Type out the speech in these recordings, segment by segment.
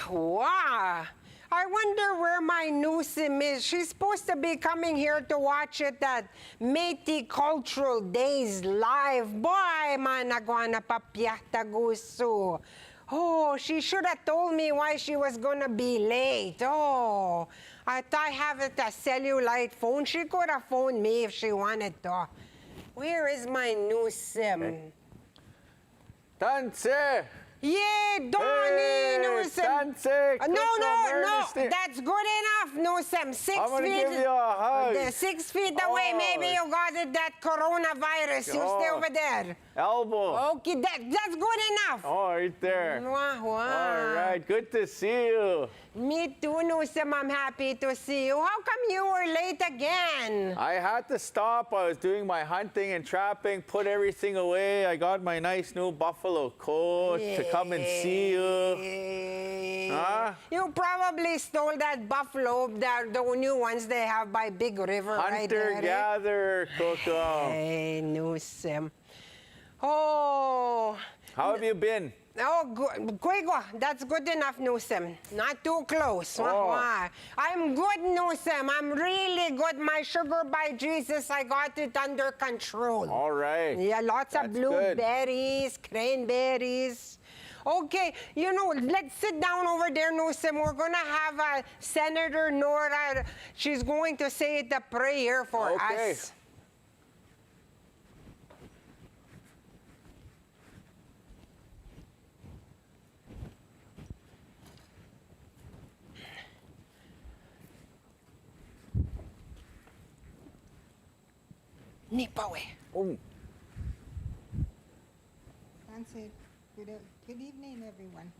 Wow. I wonder where my new sim is. She's supposed to be coming here to watch it at Métis Cultural Days live. Boy, man, nagwana papyata gusto. Oh, she should have told me why she was gonna be late. Oh, I have it a cellulite phone. She could have phoned me if she wanted to. Where is my new sim? Okay. Tanse! Yeah, Donnie, no Sam. No, Sam. that's good enough, no Sam. 6 I'm gonna feet. give you a hug. 6 feet away, maybe you got it, that coronavirus. You stay over there. Elbow. Okay, that's good enough. Oh, right there. Wow. All right, good to see you. Me too, no Sam. I'm happy to see you. How come you were late again? I had to stop. I was doing my hunting and trapping, put everything away. I got my nice new buffalo coat to come and see you. Huh? You probably stole that buffalo, the new ones they have by Big River right there. Hunter-gatherer, Coco. Hey, no Sam. Oh. How have you been? Oh, good. Kuigo, that's good enough, Nusem. Not too close. Oh. I'm good, Nusem. I'm really good. My sugar by Jesus, I got it under control. All right. Yeah, lots of blueberries, cranberries. Okay, you know, let's sit down over there, Nusem. We're going to have Senator Nora. She's going to say the prayer for us. Nipawe. Oh. Nancy, good evening, everyone.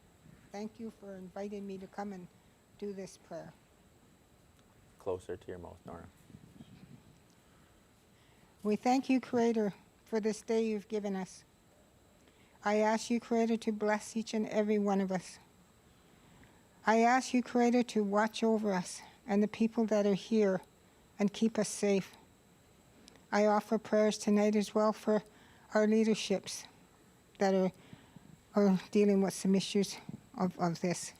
Thank you for inviting me to come and do this prayer. Closer to your mouth, Nora. We thank you, Creator, for this day you've given us. I ask you, Creator, to bless each and every one of us. I ask you, Creator, to watch over us and the people that are here and keep us safe. I offer prayers tonight as well for our leaderships that are dealing with some issues of this.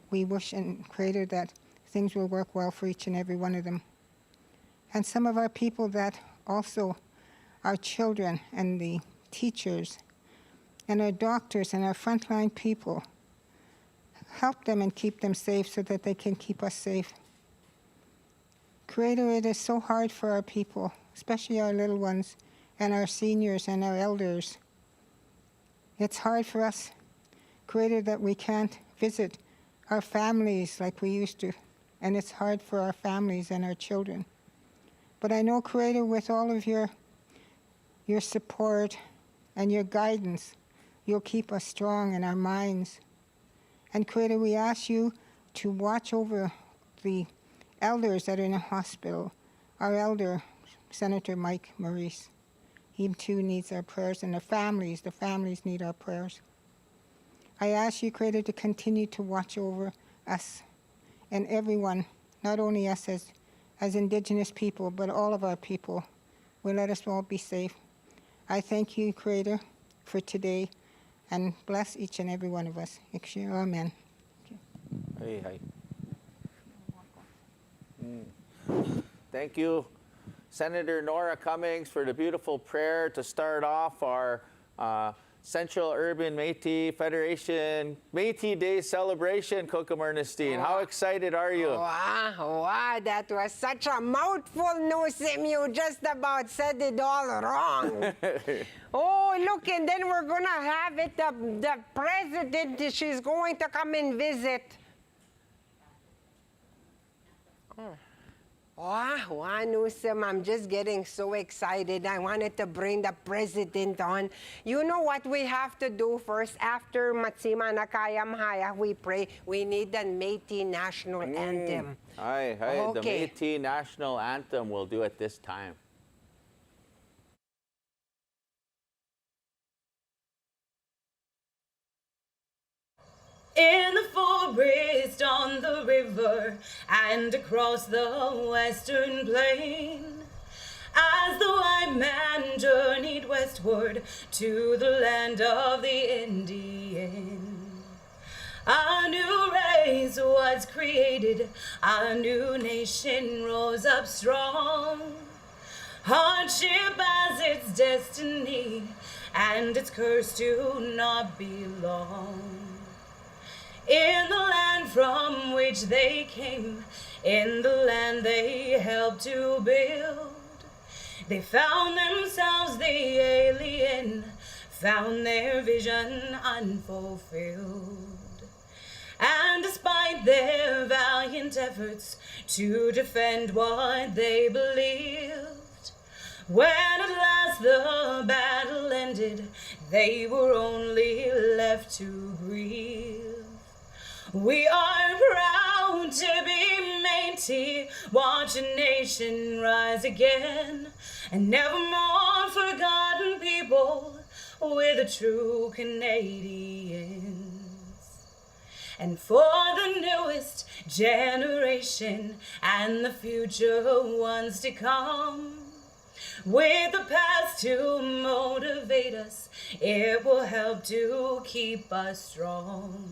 We wish, and Creator, that things will work well for each and every one of them. And some of our people that also, our children and the teachers and our doctors and our frontline people, help them and keep them safe so that they can keep us safe. Creator, it is so hard for our people, especially our little ones and our seniors and our elders. It's hard for us, Creator, that we can't visit our families like we used to, and it's hard for our families and our children. But I know, Creator, with all of your support and your guidance, you'll keep us strong in our minds. And Creator, we ask you to watch over the elders that are in the hospital. Our elder, Senator Mike Maurice, he too needs our prayers, and the families need our prayers. I ask you, Creator, to continue to watch over us and everyone, not only us as Indigenous people, but all of our people. Will let us all be safe. I thank you, Creator, for today, and bless each and every one of us. Amen. Hey. Thank you, Senator Nora Cummings, for the beautiful prayer to start off our Central Urban Métis Federation Métis Day celebration, Coco Ernestine. How excited are you? Wow, that was such a mouthful, Nusim. You just about said it all wrong. Oh, look, and then we're going to have it, the president, she's going to come and visit. Wow, Nusem, I'm just getting so excited. I wanted to bring the president on. You know what we have to do first? After Matsima Nakayam Haya, we pray. We need the Métis National Anthem. Hi, okay. The Métis National Anthem we'll do at this time. In the forest, on the river, and across the western plain, as the white man journeyed westward to the land of the Indian, A new race was created, a new nation rose up strong. Hardship as its destiny, and its curse to not belong. In the land from which they came, in the land they helped to build, they found themselves the alien, found their vision unfulfilled. And despite their valiant efforts to defend what they believed, when at last the battle ended, they were only left to grieve. We are proud to be Métis, watch a nation rise again, and never more forgotten people, we're the true Canadians. And for the newest generation and the future ones to come, with the past to motivate us, it will help to keep us strong.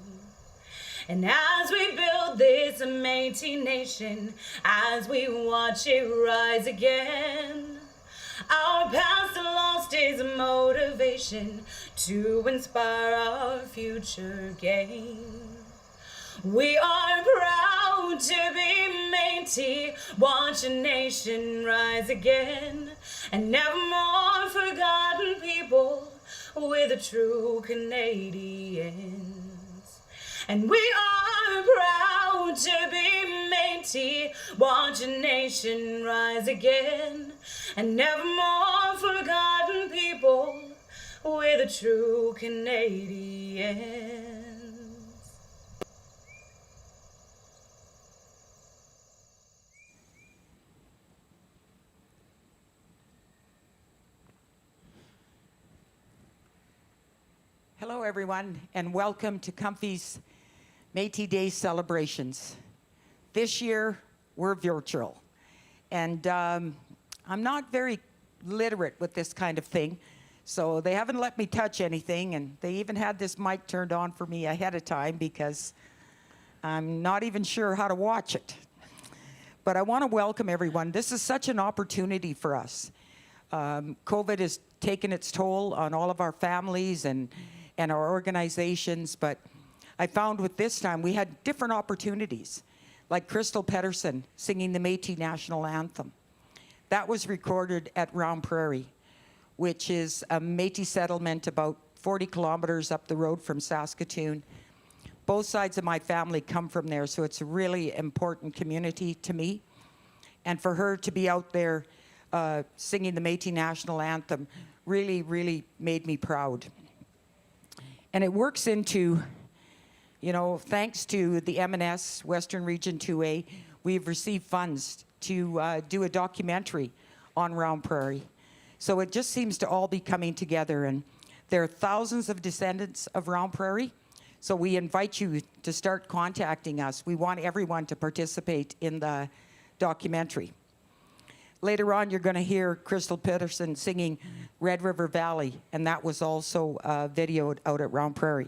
And as we build this Métis nation, as we watch it rise again, our past lost its motivation to inspire our future gain. We are proud to be Métis, watch a nation rise again, and never more forgotten people, we're the true Canadians. And we are proud to be Métis, watch a nation rise again, and never more forgotten people, we're the true Canadians. Hello, everyone, and welcome to CUMFI'S Métis Day celebrations. This year, we're virtual, and I'm not very literate with this kind of thing, so they haven't let me touch anything, and they even had this mic turned on for me ahead of time because I'm not even sure how to watch it. But I want to welcome everyone. This is such an opportunity for us. COVID has taken its toll on all of our families and our organizations, but I found with this time we had different opportunities, like Crystal Pedersen singing the Métis National Anthem. That was recorded at Round Prairie, which is a Métis settlement about 40 kilometers up the road from Saskatoon. Both sides of my family come from there, so it's a really important community to me. And for her to be out there singing the Métis National Anthem really, really made me proud. And it works into, you know, thanks to the M&S, Western Region 2A, we've received funds to do a documentary on Round Prairie. So it just seems to all be coming together, and there are thousands of descendants of Round Prairie. So we invite you to start contacting us. We want everyone to participate in the documentary. Later on, you're going to hear Crystal Pedersen singing Red River Valley, and that was also videoed out at Round Prairie.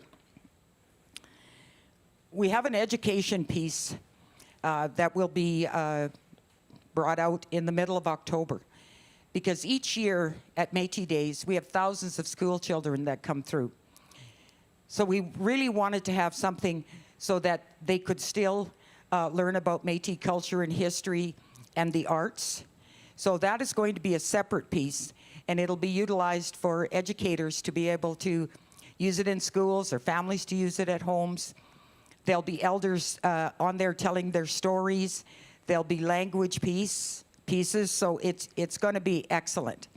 We have an education piece that will be brought out in the middle of October, because each year at Métis Days, we have thousands of school children that come through. So we really wanted to have something so that they could still learn about Métis culture and history and the arts. So that is going to be a separate piece, and it'll be utilized for educators to be able to use it in schools or families to use it at homes. There'll be elders on there telling their stories. There'll be language pieces, so it's going to be excellent.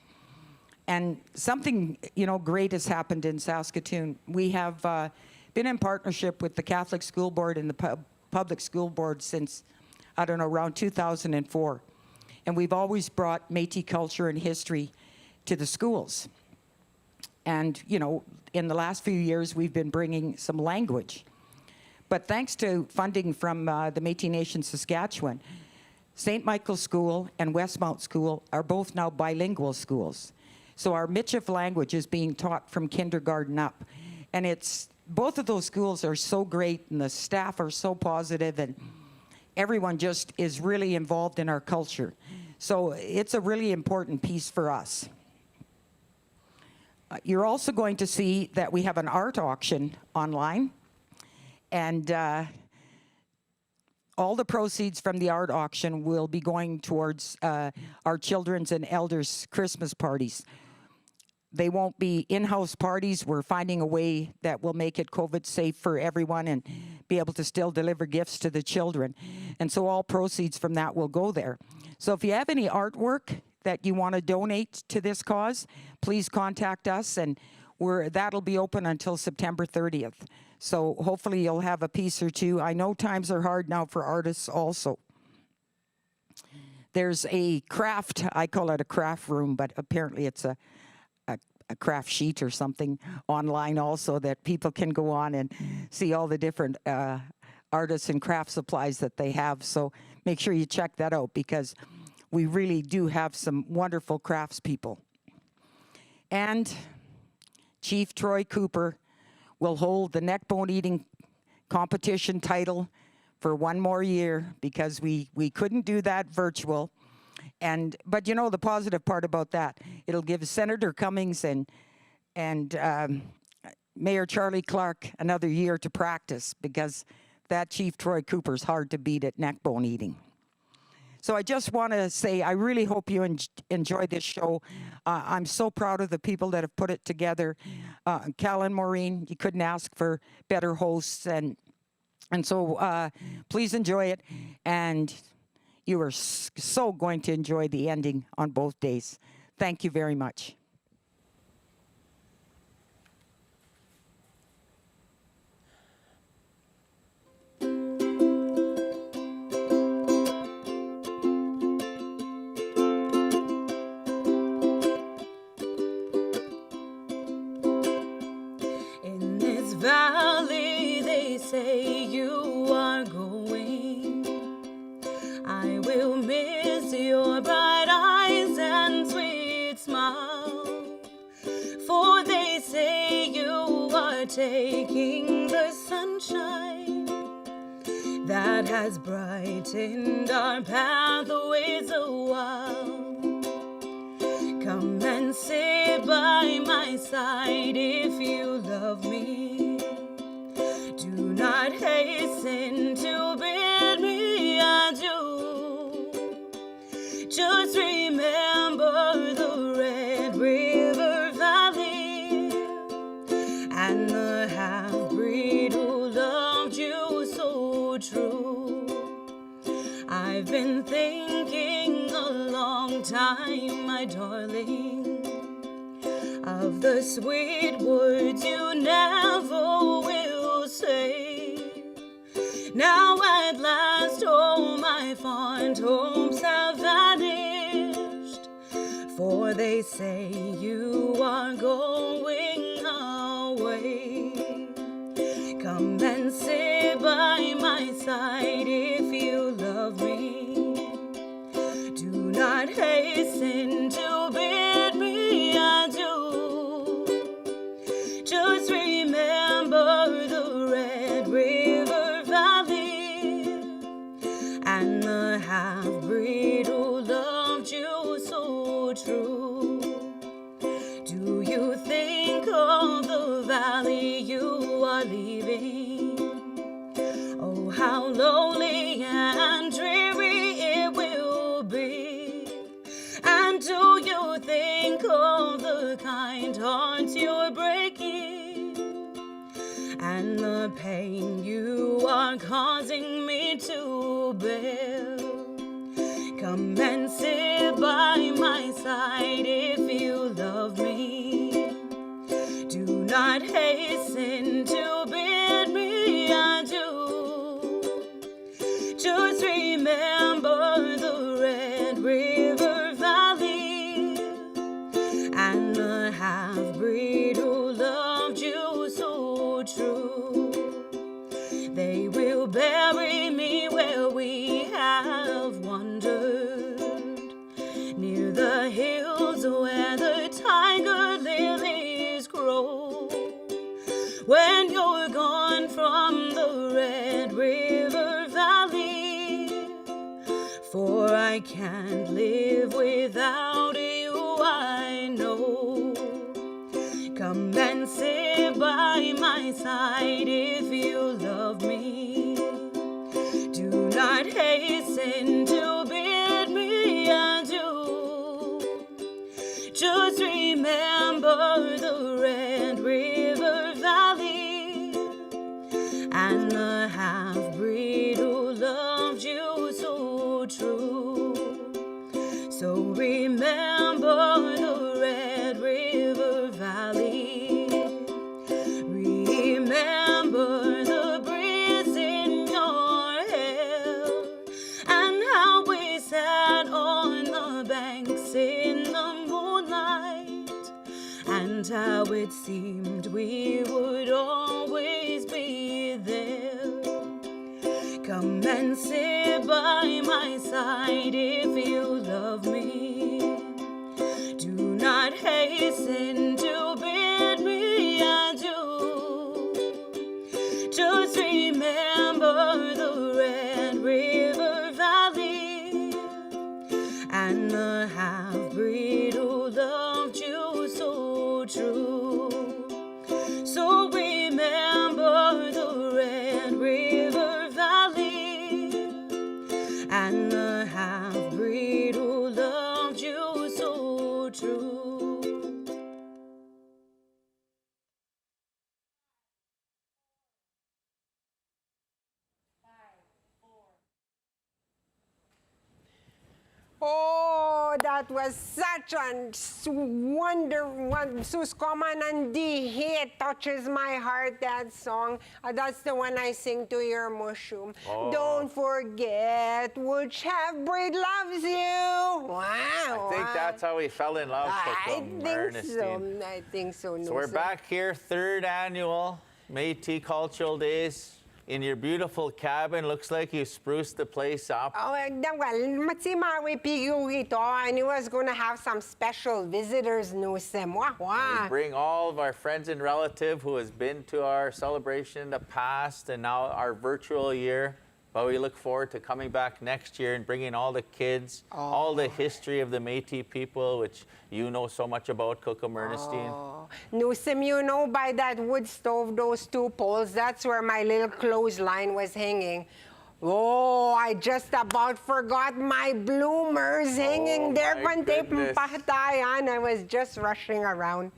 And something, you know, great has happened in Saskatoon. We have been in partnership with the Catholic School Board and the Public School Board since, I don't know, around 2004. And we've always brought Métis culture and history to the schools. And, you know, in the last few years, we've been bringing some language. But thanks to funding from the Métis Nation Saskatchewan, St. Michael's School and Westmount School are both now bilingual schools. So our Michif language is being taught from kindergarten up. And it's both of those schools are so great, and the staff are so positive, and everyone just is really involved in our culture. So it's a really important piece for us. You're also going to see that we have an art auction online, and all the proceeds from the art auction will be going towards our children's and elders' Christmas parties. They won't be in-house parties. We're finding a way that will make it COVID safe for everyone and be able to still deliver gifts to the children. And so all proceeds from that will go there. So if you have any artwork that you want to donate to this cause, please contact us, and that'll be open until September 30th. So hopefully you'll have a piece or two. I know times are hard now for artists also. There's a craft, I call it a craft room, but apparently it's a craft sheet or something online also that people can go on and see all the different artists and craft supplies that they have. So make sure you check that out, because we really do have some wonderful craftspeople. And Chief Troy Cooper will hold the neck bone eating competition title for one more year, because we couldn't do that virtual. But you know the positive part about that, it'll give Senator Cummings and Mayor Charlie Clark another year to practice, because that Chief Troy Cooper's hard to beat at neck bone eating. So I just want to say, I really hope you enjoy this show. I'm so proud of the people that have put it together. Cal and Maureen, you couldn't ask for better hosts, and so please enjoy it, and you are so going to enjoy the ending on both days. Thank you very much. In this valley they say you are going. I will miss your bright eyes and sweet smile, for they say you are taking the sunshine that has brightened our pathways a while. Come and sit by my side if you love me. Do not hasten to bid me adieu. Just remember the Red River Valley and the half-breed who loved you so true. I've been thinking a long time, my darling, of the sweet words you never will say. Now at last all my fond hopes have vanished, for they say you are going away. Come and sit by my side if you love me. Do not hasten to bid me adieu. Just remember the Red River Valley and the half-breed who loved you so true. Do you think of the valley you are leaving? Oh, how lonely and dreary it will be. And do you think of the kind hearts you're breaking and the pain you are causing me to bear? Come and sit by my side if you love me. Do not hasten to bid me adieu. Just remember the Red River Valley and the half-breed who loved you so true. They will bury me where we have wandered, near the hills where the tiger lilies grow. When your I can't live without you, I know. Come and sit by my side if you love me. Do not hasten to bid me adieu. Just remember the Red River Valley and the half-breed who loved you so true. So remember the Red River Valley. Remember the breeze in your hair and how we sat on the banks in the moonlight, and how it seemed we would always be there. Come and sit by my side if you love me. Do not hasten to bid me adieu. Just remember the Red River Valley and the half-breed who loved you so true. So remember the Red River Valley and the half-breed who loved you so true. Oh, that was such a wonder. Suskoman Andi hit touches my heart, that song. That's the one I sing to your mushroom. Oh. Don't forget which half-breed loves you. Wow. I think that's how we fell in love with them, Ernestine. I think so. So we're back here, 3rd annual Métis Cultural Days. In your beautiful cabin, looks like you spruced the place up. Oh, well, we and he was going to have some special visitors, Nusem. We bring all of our friends and relatives who has been to our celebration in the past and now our virtual year. But we look forward to coming back next year and bringing all the kids, all the history of the Métis people, which you know so much about, Kukum Ernestine. Nusem, you know, by that wood stove, those 2 poles, that's where my little clothesline was hanging. Oh, I just about forgot my bloomers hanging there. I was just rushing around.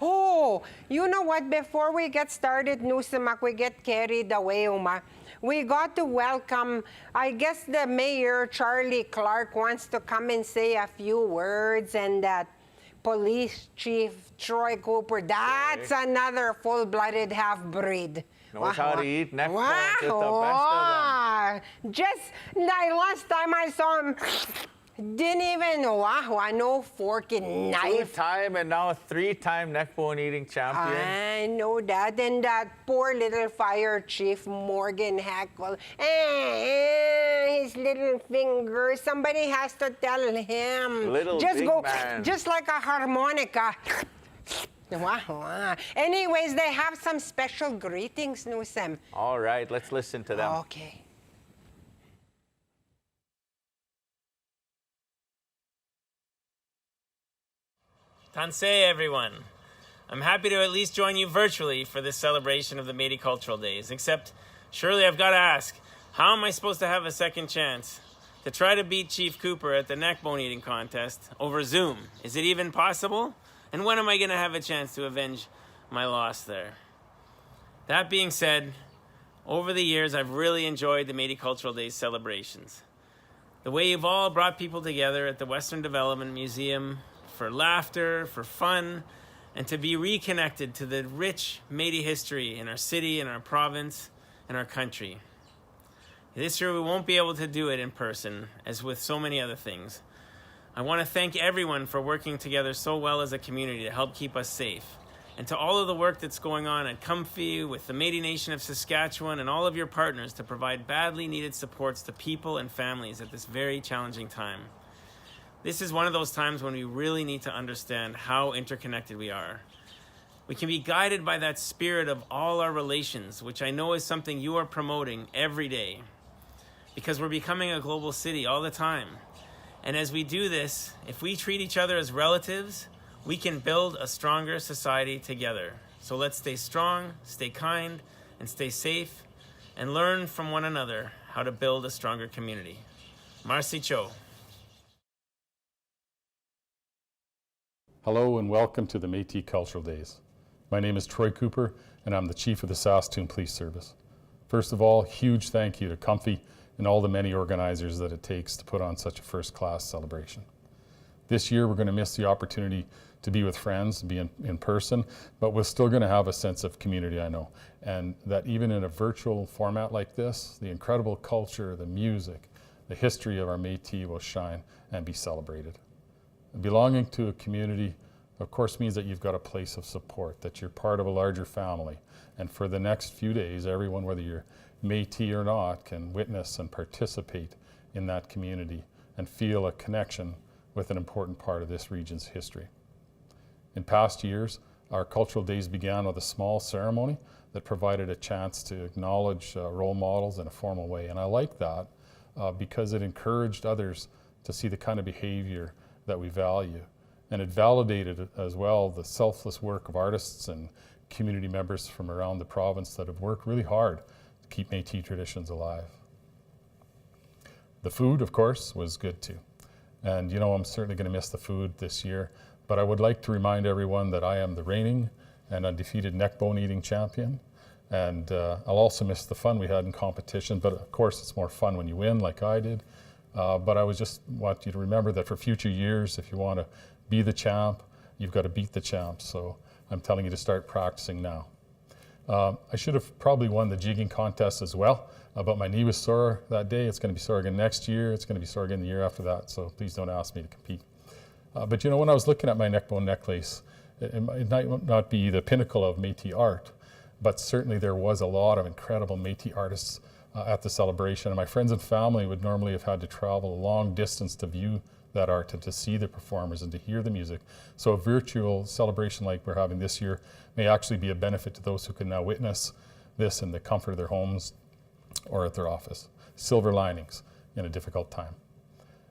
Oh, you know what? Before we get started, Nusemak, we get carried away, Uma. We got to welcome, I guess the mayor, Charlie Clark, wants to come and say a few words, and that police chief, Troy Cooper, that's another full-blooded half-breed. Knows how to eat neck bones, just the best of them. Just like last time I saw him, didn't even no fork and knife. 2-time and now 3-time neck bone eating champion. I know that. And that poor little fire chief, Morgan Hackle. His little finger. Somebody has to tell him. Little just big go, man. just like a harmonica. Anyways, they have some special greetings, Nusem. All right, let's listen to them. Okay. Tansei, everyone. I'm happy to at least join you virtually for this celebration of the Métis Cultural Days, except surely I've got to ask, how am I supposed to have a second chance to try to beat Chief Cooper at the neck bone eating contest over Zoom? Is it even possible? And when am I going to have a chance to avenge my loss there? That being said, over the years, I've really enjoyed the Métis Cultural Days celebrations. The way you've all brought people together at the Western Development Museum for laughter, for fun, and to be reconnected to the rich Métis history in our city, in our province, and our country. This year we won't be able to do it in person, as with so many other things. I want to thank everyone for working together so well as a community to help keep us safe. And to all of the work that's going on at CUMFI'S with the Métis Nation of Saskatchewan and all of your partners to provide badly needed supports to people and families at this very challenging time. This is one of those times when we really need to understand how interconnected we are. We can be guided by that spirit of all our relations, which I know is something you are promoting every day, because we're becoming a global city all the time. And as we do this, if we treat each other as relatives, we can build a stronger society together. So let's stay strong, stay kind, and stay safe, and learn from one another how to build a stronger community. Marcy Cho. Hello and welcome to the Métis Cultural Days. My name is Troy Cooper and I'm the Chief of the Saskatoon Police Service. First of all, huge thank you to CUMFI and all the many organizers that it takes to put on such a first-class celebration. This year we're going to miss the opportunity to be with friends, to be in person, but we're still going to have a sense of community, I know. And that even in a virtual format like this, the incredible culture, the music, the history of our Métis will shine and be celebrated. Belonging to a community, of course, means that you've got a place of support, that you're part of a larger family. And for the next few days, everyone, whether you're Métis or not, can witness and participate in that community and feel a connection with an important part of this region's history. In past years, our cultural days began with a small ceremony that provided a chance to acknowledge role models in a formal way. And I like that because it encouraged others to see the kind of behavior that we value. And it validated as well the selfless work of artists and community members from around the province that have worked really hard to keep Métis traditions alive. The food, of course, was good too. And you know, I'm certainly going to miss the food this year, but I would like to remind everyone that I am the reigning and undefeated neck bone eating champion. And I'll also miss the fun we had in competition, but of course it's more fun when you win like I did. But I just want you to remember that for future years, if you want to be the champ, you've got to beat the champ. So I'm telling you to start practicing now. I should have probably won the jigging contest as well, but my knee was sore that day. It's going to be sore again next year. It's going to be sore again the year after that. So please don't ask me to compete. But you know, when I was looking at my neck bone necklace, it might not be the pinnacle of Métis art, but certainly there was a lot of incredible Métis artists at the celebration. And my friends and family would normally have had to travel a long distance to view that art and to see the performers and to hear the music. So a virtual celebration like we're having this year may actually be a benefit to those who can now witness this in the comfort of their homes or at their office. Silver linings in a difficult time.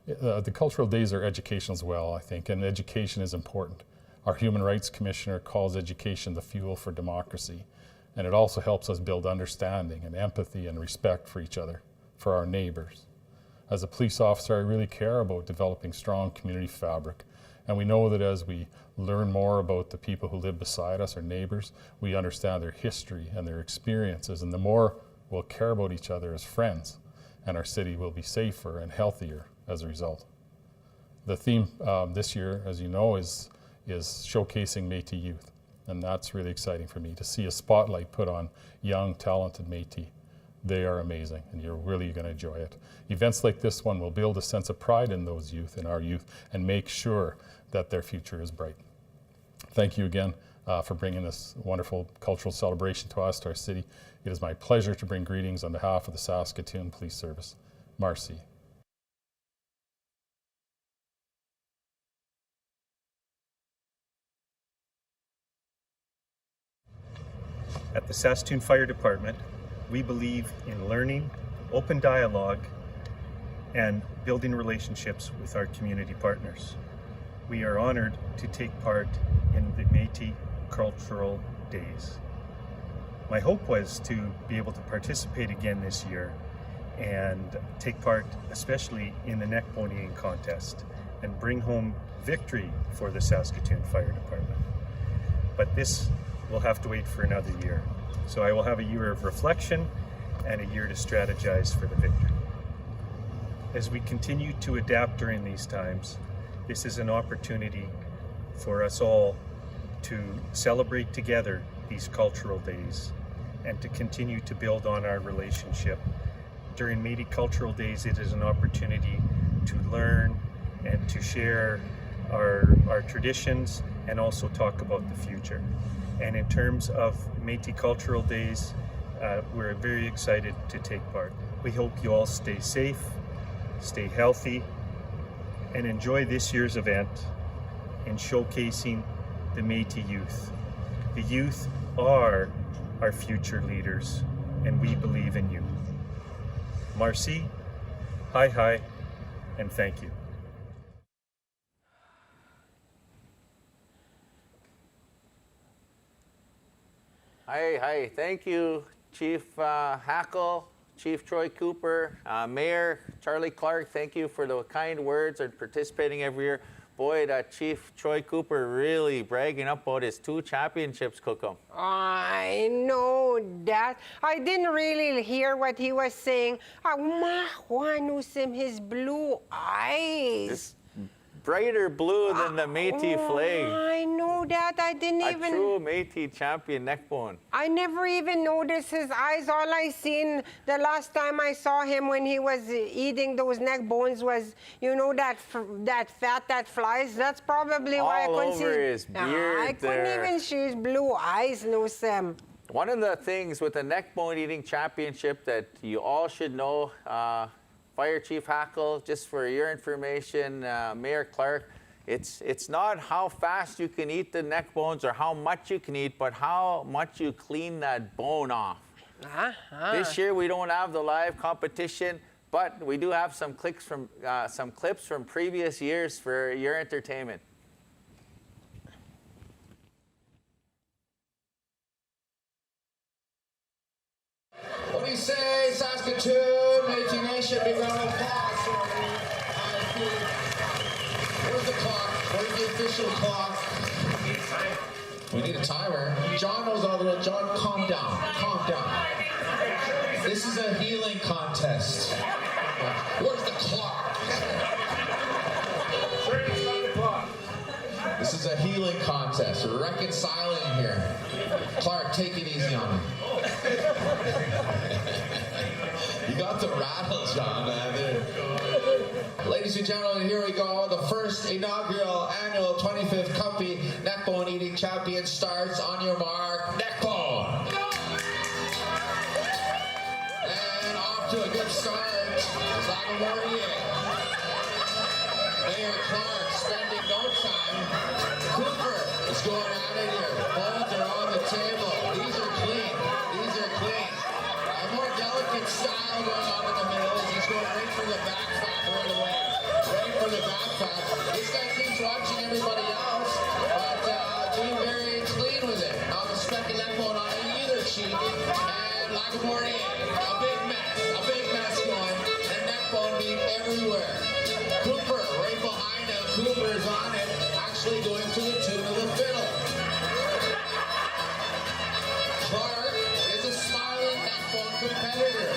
The cultural days are education as well, I think, and education is important. Our Human Rights Commissioner calls education the fuel for democracy, and it also helps us build understanding and empathy and respect for each other, for our neighbors. As a police officer, I really care about developing strong community fabric, and we know that as we learn more about the people who live beside us, our neighbors, we understand their history and their experiences, and the more we'll care about each other as friends, and our city will be safer and healthier as a result. The theme this year, as you know, is showcasing Métis youth. And that's really exciting for me to see a spotlight put on young, talented Métis. They are amazing, and you're really going to enjoy it. Events like this one will build a sense of pride in those youth, in our youth, and make sure that their future is bright. Thank you again for bringing this wonderful cultural celebration to us, to our city. It is my pleasure to bring greetings on behalf of the Saskatoon Police Service. Marcy. At the Saskatoon Fire Department, we believe in learning, open dialogue, and building relationships with our community partners. We are honored to take part in the Métis Cultural Days. My hope was to be able to participate again this year and take part especially in the neck bone eating contest and bring home victory for the Saskatoon Fire Department. But this will have to wait for another year. So I will have a year of reflection and a year to strategize for the victory. As we continue to adapt during these times, this is an opportunity for us all to celebrate together these cultural days and to continue to build on our relationship. During Métis Cultural Days, it is an opportunity to learn and to share our traditions and also talk about the future. And in terms of Métis Cultural Days, we're very excited to take part. We hope you all stay safe, stay healthy, and enjoy this year's event in showcasing the Métis youth. The youth are our future leaders, and we believe in you. Marcy, hi, and thank you. Hi. Thank you, Chief Hackle, Chief Troy Cooper, Mayor Charlie Clark. Thank you for the kind words and participating every year. Boy, that Chief Troy Cooper really bragging up about his 2 championships, Cookham. I know that. I didn't really hear what he was saying. His blue eyes. It's brighter blue than the Métis flag. I know that. I didn't A even... true Métis champion neck bone. I never even noticed his eyes. All I seen the last time I saw him when he was eating those neck bones was, you know, that fat that flies. That's probably why I All couldn't see over his beard I couldn't there. even see his blue eyes, no Sam. One of the things with the neck bone eating championship that you all should know, Fire Chief Hackle, just for your information, Mayor Clark, it's not how fast you can eat the neck bones or how much you can eat, but how much you clean that bone off. This year we don't have the live competition, but we do have some clips from previous years for your entertainment. What do you say, Saskatoon, Métis Nation? Big round of applause for me. Where's the clock? Where's the official clock? We need a timer. John knows all the way. John, calm down. Calm down. This is a healing contest. Where's the clock? This is a healing contest. We're reconciling here. Clark, take it easy on me. You got the rattles, John. Ladies and gentlemen, here we go. The first inaugural annual 25th CUMFI Neckbone Eating Champion starts. On your mark, neckbone. And off to a good start. Mayor Clark spending no time. Cooper is going at it here. Bones are on the table. These are clean. These are clean. A more delicate style going on in the middle as he's going right for the back fat right away. Right for the back fat. This guy keeps watching everybody else, but being very clean with it. Not a speck of that bone on either cheek. And Lagomordi, a big mess going. And neck bone being everywhere. Cooper right behind him. Cooper is on it, actually going to the tune of the fiddle. Clark is a smiling neckbone competitor.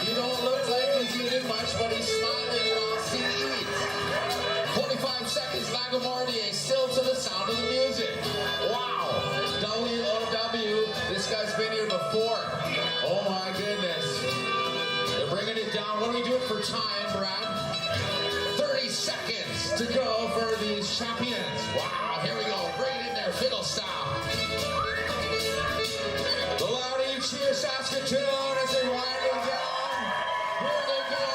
You don't look like he's eating much, but he's smiling whilst he eats. 45 seconds, Lagomordi still to the sound of the music. Wow. W-O-W. This guy's been here before. Oh my goodness. They're bringing it down. What do we do for time, Brad? 30 seconds to go for these champions. Wow, here we go. Bring it in there, fiddle style. The louder you cheer, Saskatoon, as they're winding down. Here they go.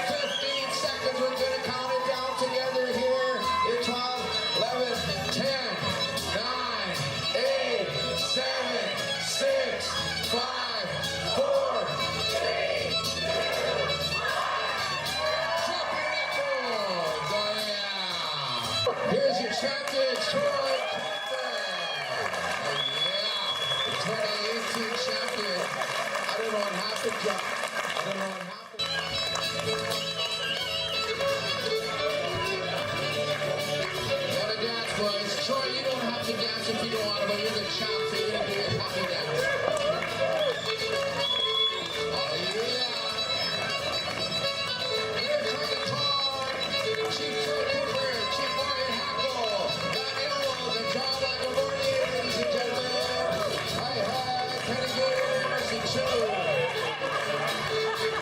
15 seconds. We're going to count it down together here. In 12, 11, 10, 9, 8, 7, 6, 5, 4, 3, 2, 1. Here's your champion, Troy Cooper. Yeah, the 2018 champion. I don't know what happened, John. I don't know what happened. You want to dance, boys? Troy, you don't have to dance if you don't want to, but you're the champ, so you're going to do your happy dance. Oh, yeah. Here comes the talk. Chief Troy Cooper, Chief Brian Hackle, Don Emerald, and John Lagomordi, ladies and gentlemen. Hi, Penny Gooders and Chew.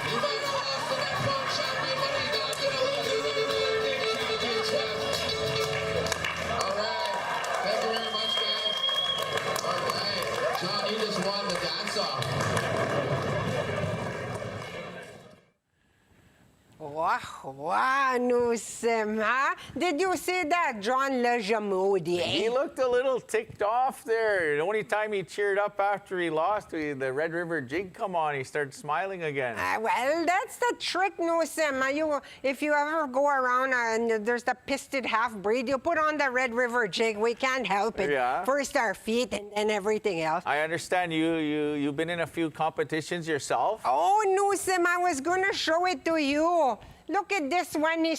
You might have lost the neckbone champion, but he's not going to lose the really big championship. All right. Thank you very much, guys. All wow, Newsom, huh? Did you see that, John Lejamoudi? He looked a little ticked off there. The only time he cheered up after he lost, the Red River Jig come on, he started smiling again. Well, that's the trick, Newsom. If you ever go around and there's the pisted half-breed, you put on the Red River Jig. We can't help it. Yeah. First our feet and then everything else. I understand you've been in a few competitions yourself. Oh, Newsom, I was going to show it to you. Look at this one. You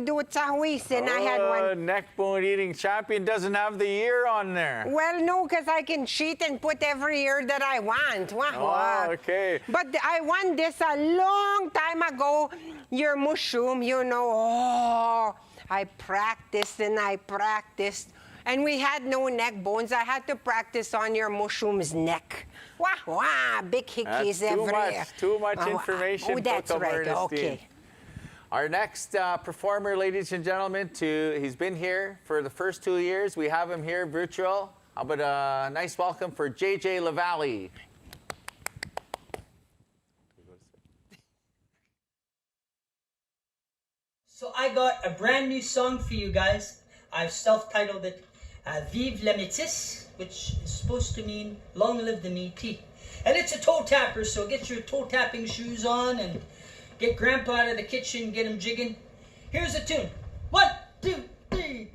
do it sa huwisin. I had one. Neck bone eating champion doesn't have the year on there. Well, no, because I can cheat and put every year that I want. Oh, okay. But I won this a long time ago. Your mushroom, I practiced and I practiced. And we had no neck bones. I had to practice on your mushroom's neck. Big hickeys everywhere. Too much information. Oh, that's right. Okay. Our next performer, ladies and gentlemen, he's been here for the first 2 years. We have him here virtual. How about a nice welcome for JJ LaValle. So I got a brand new song for you guys. I've self-titled it Vive la Métis, which is supposed to mean long live the Métis. And it's a toe tapper, so get your toe tapping shoes on and get Grandpa out of the kitchen, get him jigging. Here's a tune. 1, 2, 3.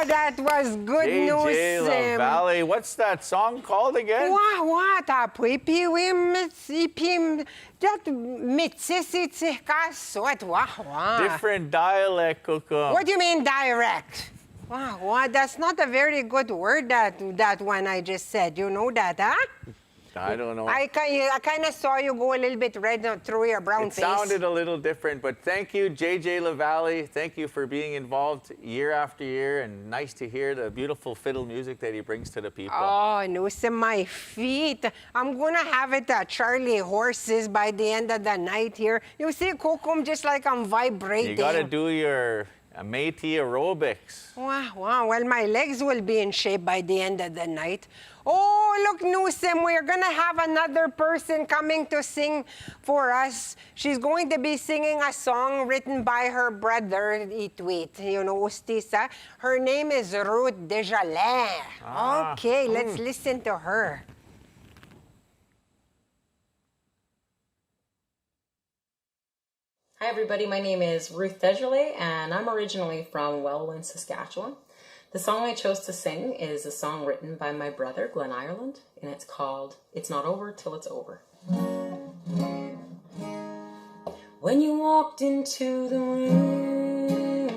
That was good news. JJ LaValle, what's that song called again? That Different dialect, Kukum. What do you mean direct? That's not a very good word, that one I just said. You know that, huh? I don't know. I kind of saw you go a little bit red through your brown face. It sounded a little different, but thank you, JJ LaValle. Thank you for being involved year after year, and nice to hear the beautiful fiddle music that he brings to the people. Oh, noose my feet. I'm going to have it Charlie horses by the end of the night here. You see, Kokum, just like I'm vibrating. You got to do your Métis aerobics. Wow. Well, my legs will be in shape by the end of the night. Oh, look, Newsom, we're going to have another person coming to sing for us. She's going to be singing a song written by her brother, Itwit. Ustisa. Her name is Ruth Desjardins. Okay, let's listen to her. Hi everybody, my name is Ruth Desjardins and I'm originally from Welland, Saskatchewan. The song I chose to sing is a song written by my brother, Glenn Ireland, and it's called It's Not Over Till It's Over. When you walked into the room,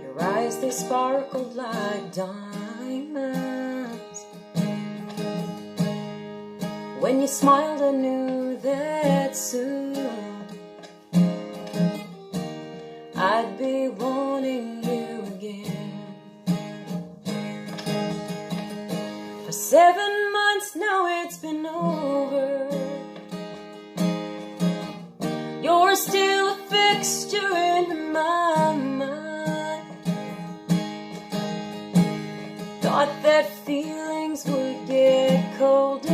your eyes, they sparkled like diamonds. When you smiled, I knew that soon I'd be wanting you again. For 7 months now it's been over. You're still a fixture in my mind. Thought that feelings would get colder,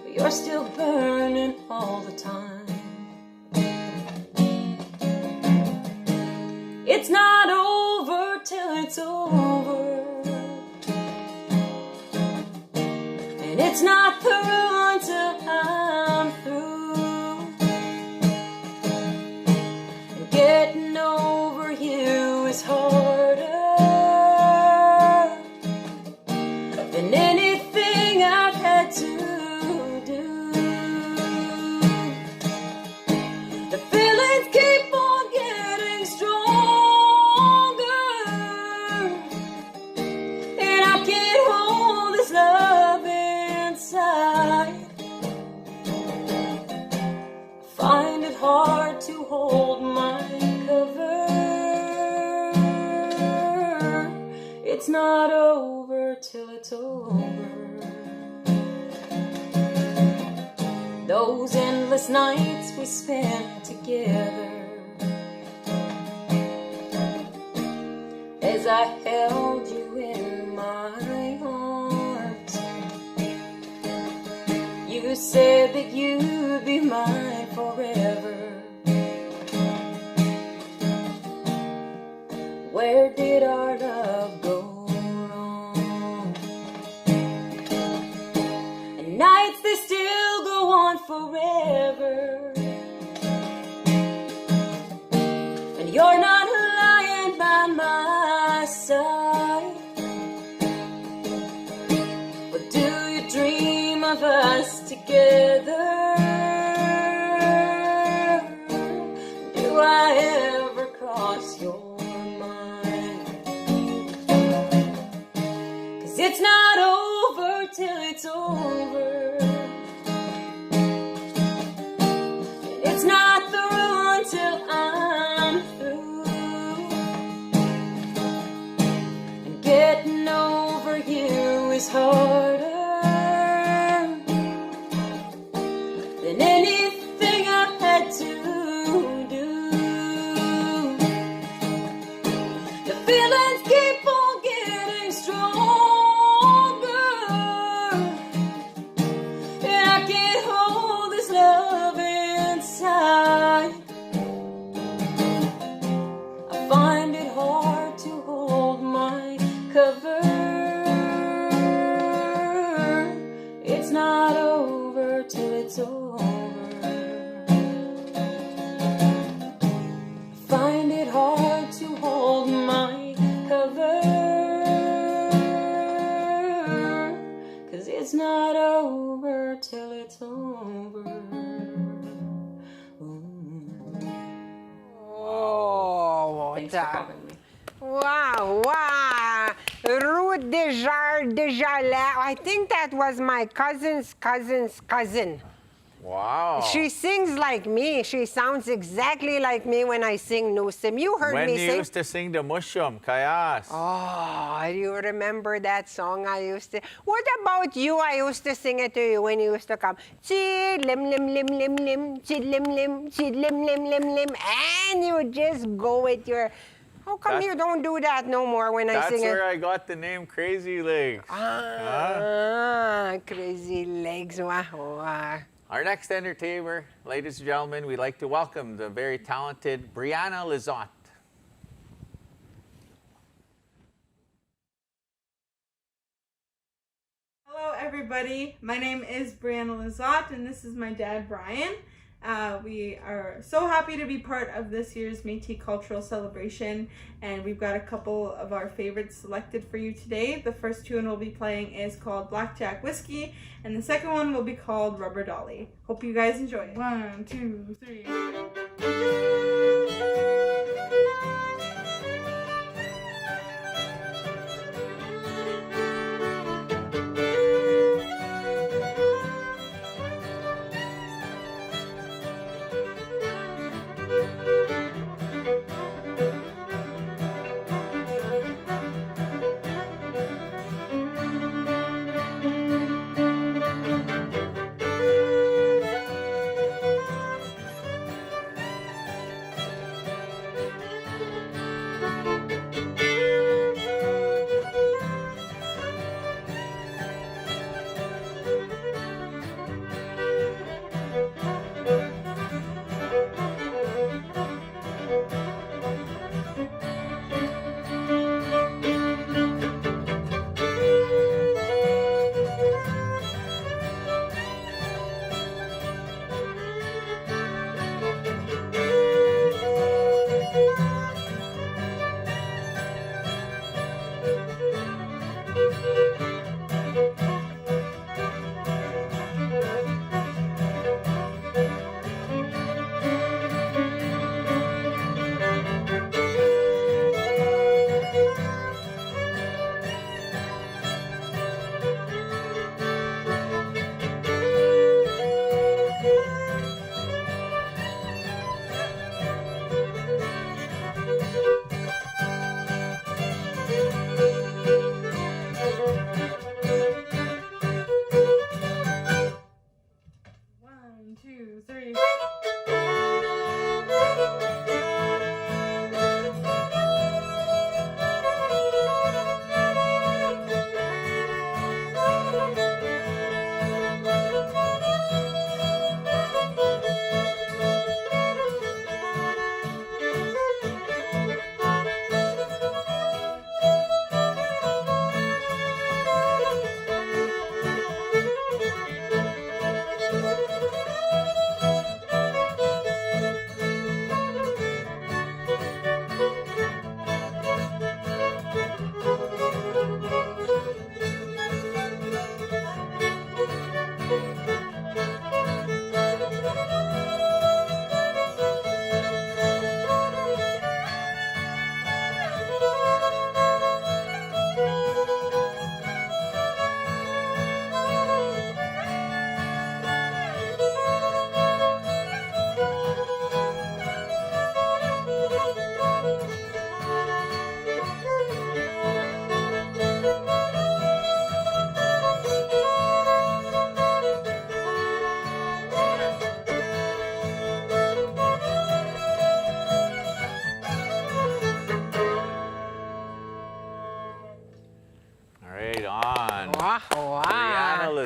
but you're still burning all the time. It's not over till it's over, and it's not through until I'm through. And getting over you is harder than anything I've had to do. The feelings keep on getting stronger, and I can't hold this love inside. Find it hard to hold my cover. It's not over till it's over. Those endless nights we spent together, as I held you in my arms, you said that you'd be mine forever. Where did our love go wrong? And nights they still go on forever, and you're not lying by my side. But do you dream of us together? Do I ever cross your mind? 'Cause it's not over till it's over, and it's not through until I'm through. And getting over you is harder than anything I've had to do. The feelings keep on getting stronger, and I can't hold this love inside. I find it hard to hold my cover. It's not over till it's over. Find it hard to hold my cover, 'cause it's not over till it's over. Oh, Thanks for having me. wow, wow. Ruth Desjardins. I think that was my cousin's cousin. Wow. She sings like me. She sounds exactly like me when I sing Nusim. You heard When me you sing. used to sing the Mushum, Kayas. Oh, do you remember that song I used to? What about you? I used to sing it to you when you used to come. Chid lim lim lim lim lim, chid lim lim, chid lim lim lim lim, and you just go with your. How come you don't do that no more when I That's sing where it? I got the name Crazy Legs. Crazy legs. Wow. Our next entertainer, ladies and gentlemen, we'd like to welcome the very talented Brianna Lizotte. Hello everybody, my name is Brianna Lizotte and this is my dad Brian. We are so happy to be part of this year's Métis Cultural Celebration, and we've got a couple of our favorites selected for you today. The first tune we'll be playing is called Blackjack Whiskey, and the second one will be called Rubber Dolly. Hope you guys enjoy it. 1, 2, 3.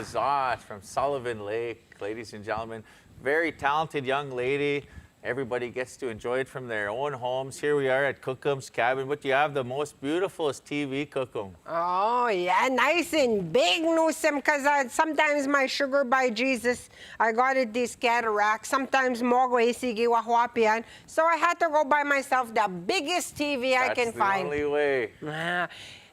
Lizotte from Sullivan Lake, ladies and gentlemen. Very talented young lady. Everybody gets to enjoy it from their own homes. Here we are at CUMFI'S cabin, but you have the most beautifulest TV, CUM. Oh, yeah, nice and big, Newsom, because sometimes my sugar by Jesus, I got it this cataract. Sometimes mogo isigi wahuapian. So I had to go buy myself the biggest TV I can find. That's the only way.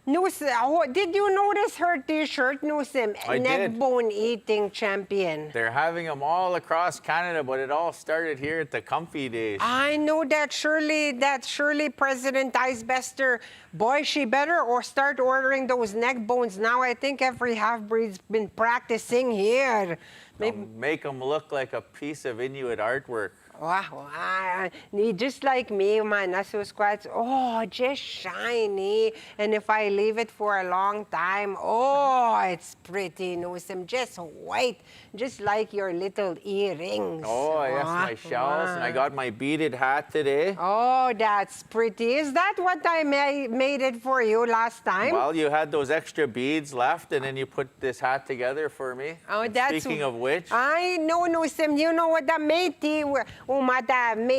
Newsom, did you notice her t-shirt, Newsom? I did. Neckbone eating champion. They're having them all across Canada, but it all started here at the CUMFI Days. I know that Shirley President Icebester, boy, she better or start ordering those neck bones now. I think every half-breed's been practicing here. Make them look like a piece of Inuit artwork. Wow, just like me, my nasu squats, oh, just shiny. And if I leave it for a long time, oh, it's pretty, Newsom, just white, just like your little earrings. Oh, yes, my shells, and I got my beaded hat today. Oh, that's pretty. Is that what I made it for you last time? Well, you had those extra beads left, and then you put this hat together for me. Oh, And that's... Speaking of which... I know, Newsom, you know what the Métis,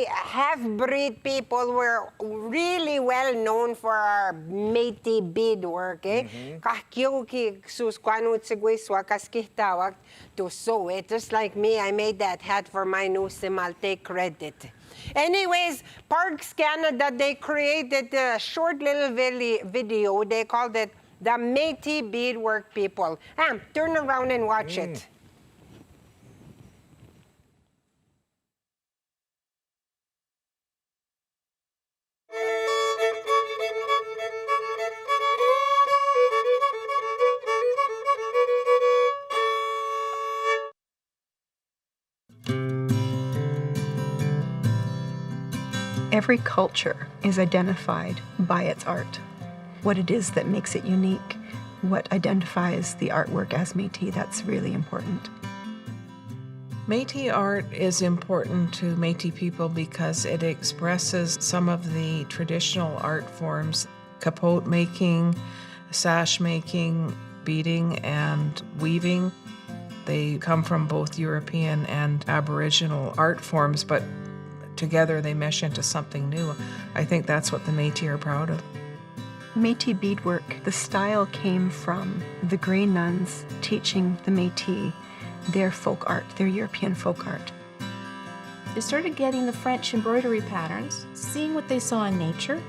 half-breed people were really well known for our Métis beadwork, eh? Kakyuki susquanut sigwiswa kaskihtawak to sew it. Just like me, I made that hat for my Newsom. I'll take credit. Anyways, Parks Canada, they created a short little video. They called it the Métis Beadwork People. Turn around and watch it. Every culture is identified by its art. What it is that makes it unique, what identifies the artwork as Métis, that's really important. Métis art is important to Métis people because it expresses some of the traditional art forms, capote making, sash making, beading, and weaving. They come from both European and Aboriginal art forms, but together they mesh into something new. I think that's what the Métis are proud of. Métis beadwork, the style came from the Grey Nuns teaching the Métis their folk art, their European folk art. They started getting the French embroidery patterns, seeing what they saw in nature,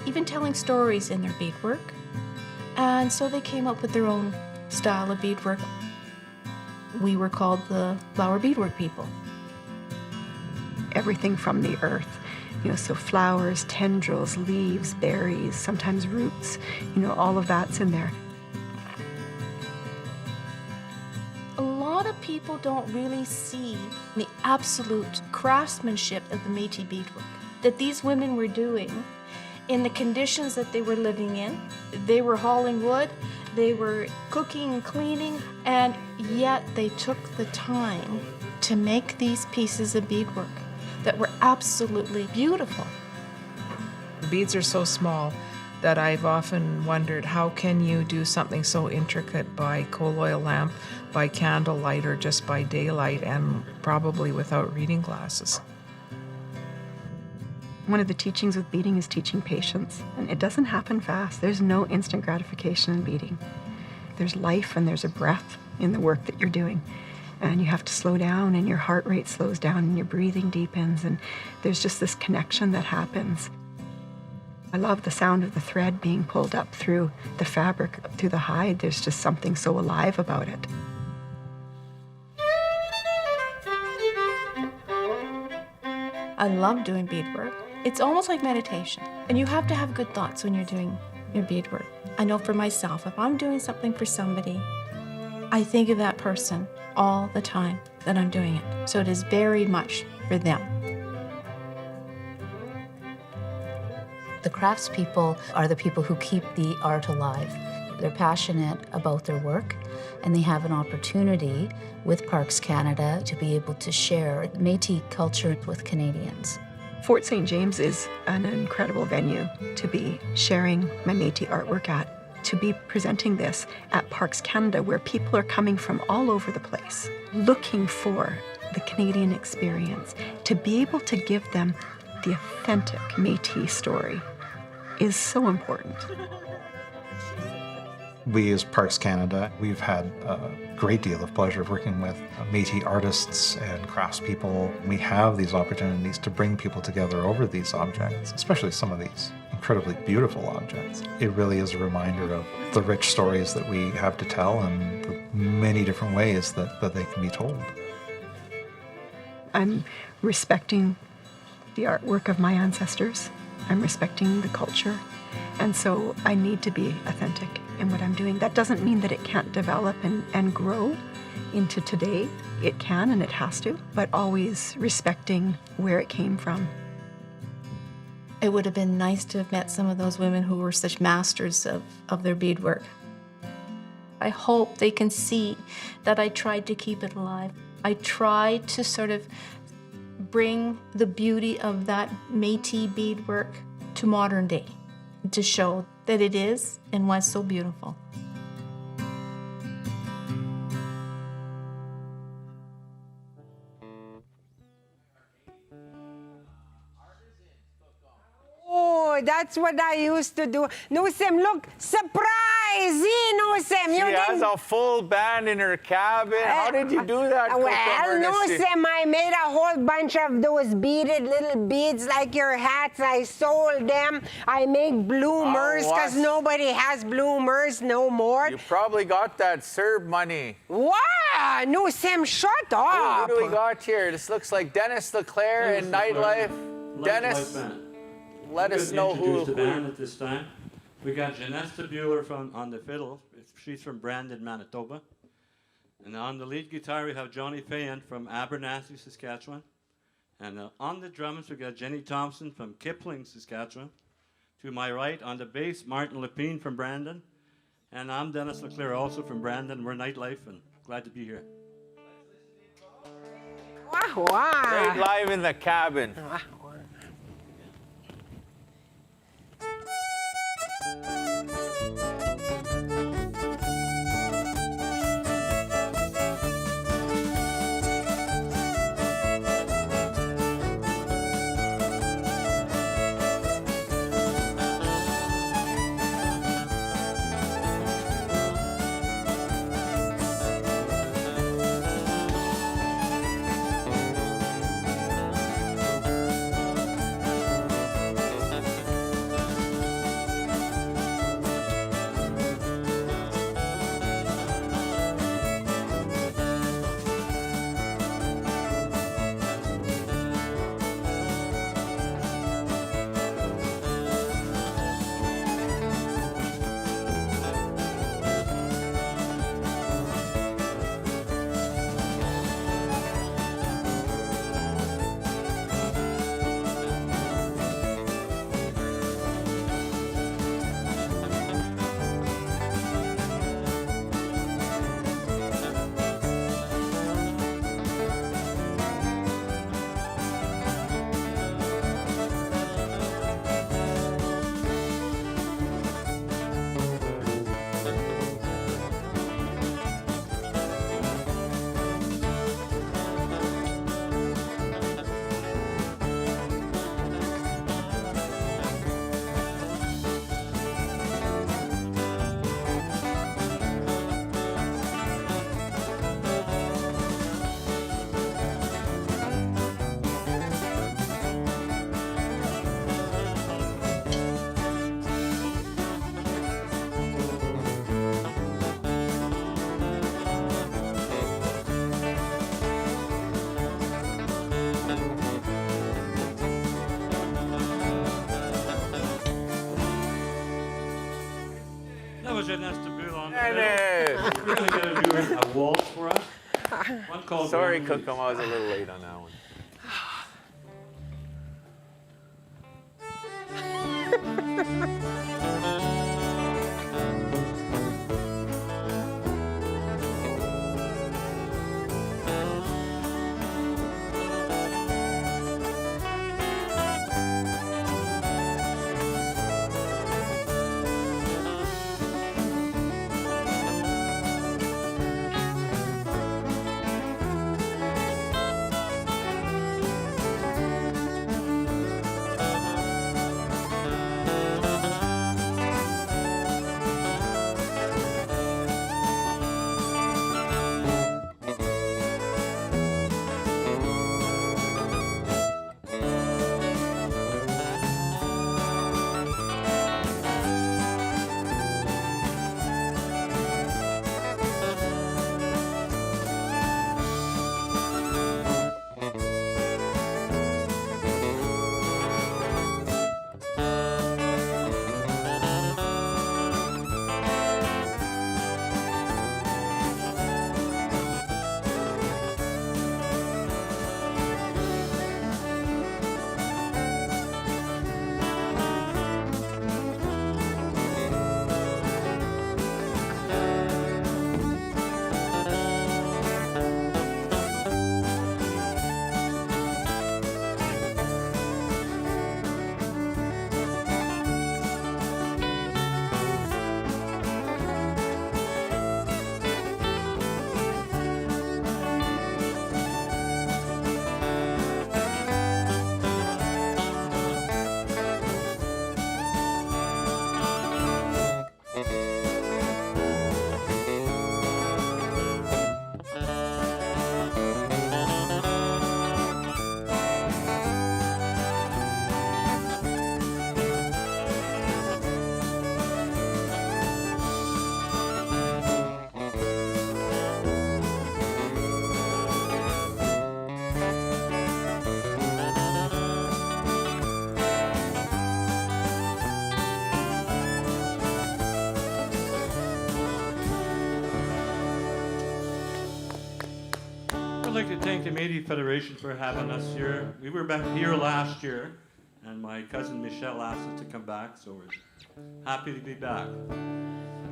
even telling stories in their beadwork. And so they came up with their own style of beadwork. We were called the flower beadwork people. Everything from the earth, so flowers, tendrils, leaves, berries, sometimes roots, all of that's in there. A lot of people don't really see the absolute craftsmanship of the Métis beadwork that these women were doing in the conditions that they were living in. They were hauling wood, they were cooking and cleaning, and yet they took the time to make these pieces of beadwork that were absolutely beautiful. The beads are so small that I've often wondered, how can you do something so intricate by coal oil lamp, by candlelight, or just by daylight, and probably without reading glasses? One of the teachings with beading is teaching patience, and it doesn't happen fast. There's no instant gratification in beading. There's life and there's a breath in the work that you're doing. And you have to slow down, and your heart rate slows down, and your breathing deepens, and there's just this connection that happens. I love the sound of the thread being pulled up through the fabric, through the hide. There's just something so alive about it. I love doing beadwork. It's almost like meditation, and you have to have good thoughts when you're doing your beadwork. I know for myself, if I'm doing something for somebody, I think of that person all the time that I'm doing it. So it is very much for them. The craftspeople are the people who keep the art alive. They're passionate about their work, and they have an opportunity with Parks Canada to be able to share Métis culture with Canadians. Fort St. James is an incredible venue to be sharing my Métis artwork at, to be presenting this at Parks Canada, where people are coming from all over the place, looking for the Canadian experience, to be able to give them the authentic Métis story is so important. We as Parks Canada, we've had a great deal of pleasure of working with Métis artists and craftspeople. We have these opportunities to bring people together over these objects, especially some of these incredibly beautiful objects. It really is a reminder of the rich stories that we have to tell and the many different ways that they can be told. I'm respecting the artwork of my ancestors. I'm respecting the culture. And so I need to be authentic in what I'm doing. That doesn't mean that it can't develop and grow into today. It can and it has to, but always respecting where it came from. It would have been nice to have met some of those women who were such masters of their beadwork. I hope they can see that I tried to keep it alive. I tried to sort of bring the beauty of that Métis beadwork to modern day, to show that it is and was so beautiful. Oh, that's what I used to do. Nusem, look, surprise! Nusem, She has a full band in her cabin. How did you do that? Well, Ernestine? Nusem, I made a whole bunch of those beaded little beads like your hats. I sold them. I make bloomers because nobody has bloomers no more. You probably got that Serb money. Wow, Nusem, shut up. Who do we got here? This looks like Dennis LeClaire in Nightlife. Dennis, let us know who. The band at this time. We got Janessa Bueller on the fiddle. She's from Brandon, Manitoba. And on the lead guitar, we have Johnny Fayan from Abernathy, Saskatchewan. And on the drums, we got Jenny Thompson from Kipling, Saskatchewan. To my right, on the bass, Martin Lepine from Brandon. And I'm Dennis LeClaire, also from Brandon. We're Nightlife, and glad to be here. Wow. Great live in the cabin. Janessa Bueller on the fiddle. We're going to do a waltz for us. One called Sorry, Cookum, I was a little late on that one. like to thank the Métis Federation for having us here. We were back here last year, and my cousin Michelle asked us to come back, so we're happy to be back.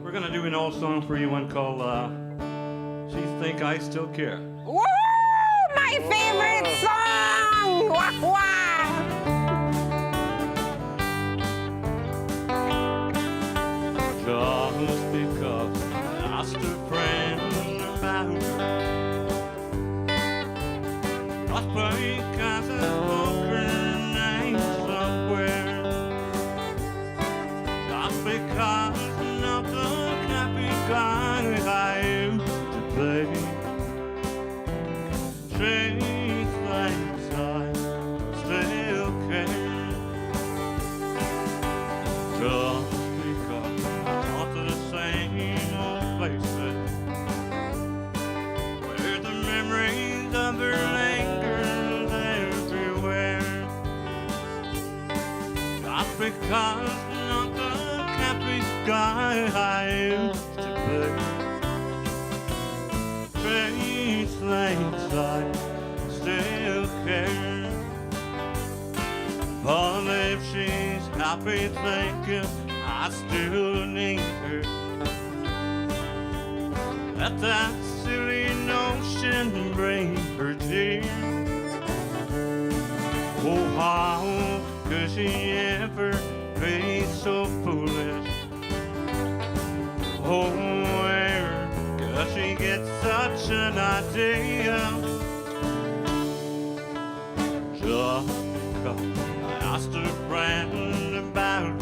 We're gonna do an old song for you, one called She Think I Still Care. Woo! My favorite song! Wah, wah. Just because I asked a friend about her, just because I spoke her name somewhere, just because I'm not the happy guy I used to play. She thinks I still care. Just because I want the same old places where the memories of her linger everywhere. Just because I'm not the happy guy I used to be. She thinks I still care. But if she's happy thinking I still need her, let that silly notion bring her tears. Oh, how could she ever be so foolish? Oh, where could she get such an idea? Just because I asked a friend about her,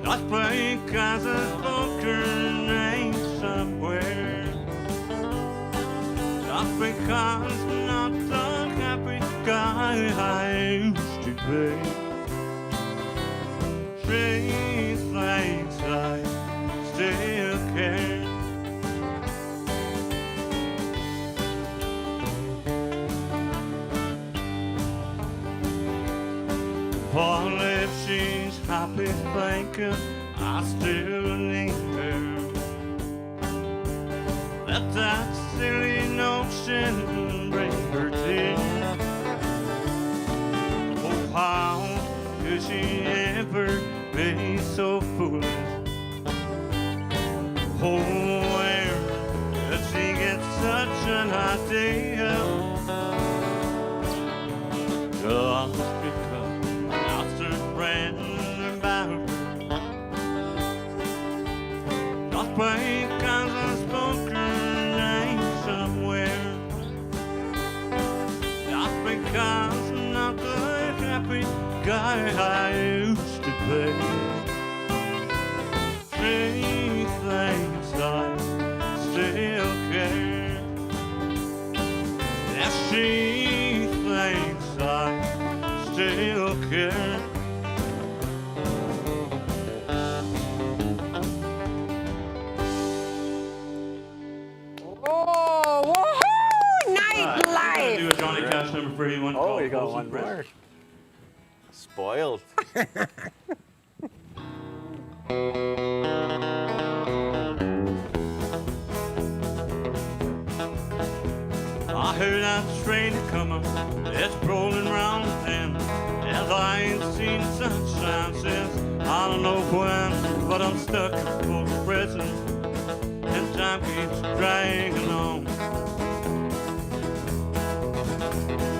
just because I spoke her name somewhere, just because I'm not the happy guy I used to be. She thinks I still care. Well, if she's happy thinking I still need her, let that silly notion bring her tears. Oh, how could she ever be so foolish? Oh, where did she get such an idea? Just because I asked her friend about her, just because I spoke her name somewhere, just because I'm not the happy guy I used to be. She thinks I still care. Yes, she thinks I still care. Oh, woohoo! Nightlife! Do a Johnny Cash number for you, one called you got Close one and Press. more. Spoiled. I heard that train coming, it's rolling round the bend, and I ain't seen sunshine since I don't know when, but I'm stuck in full prison, and time keeps dragging on.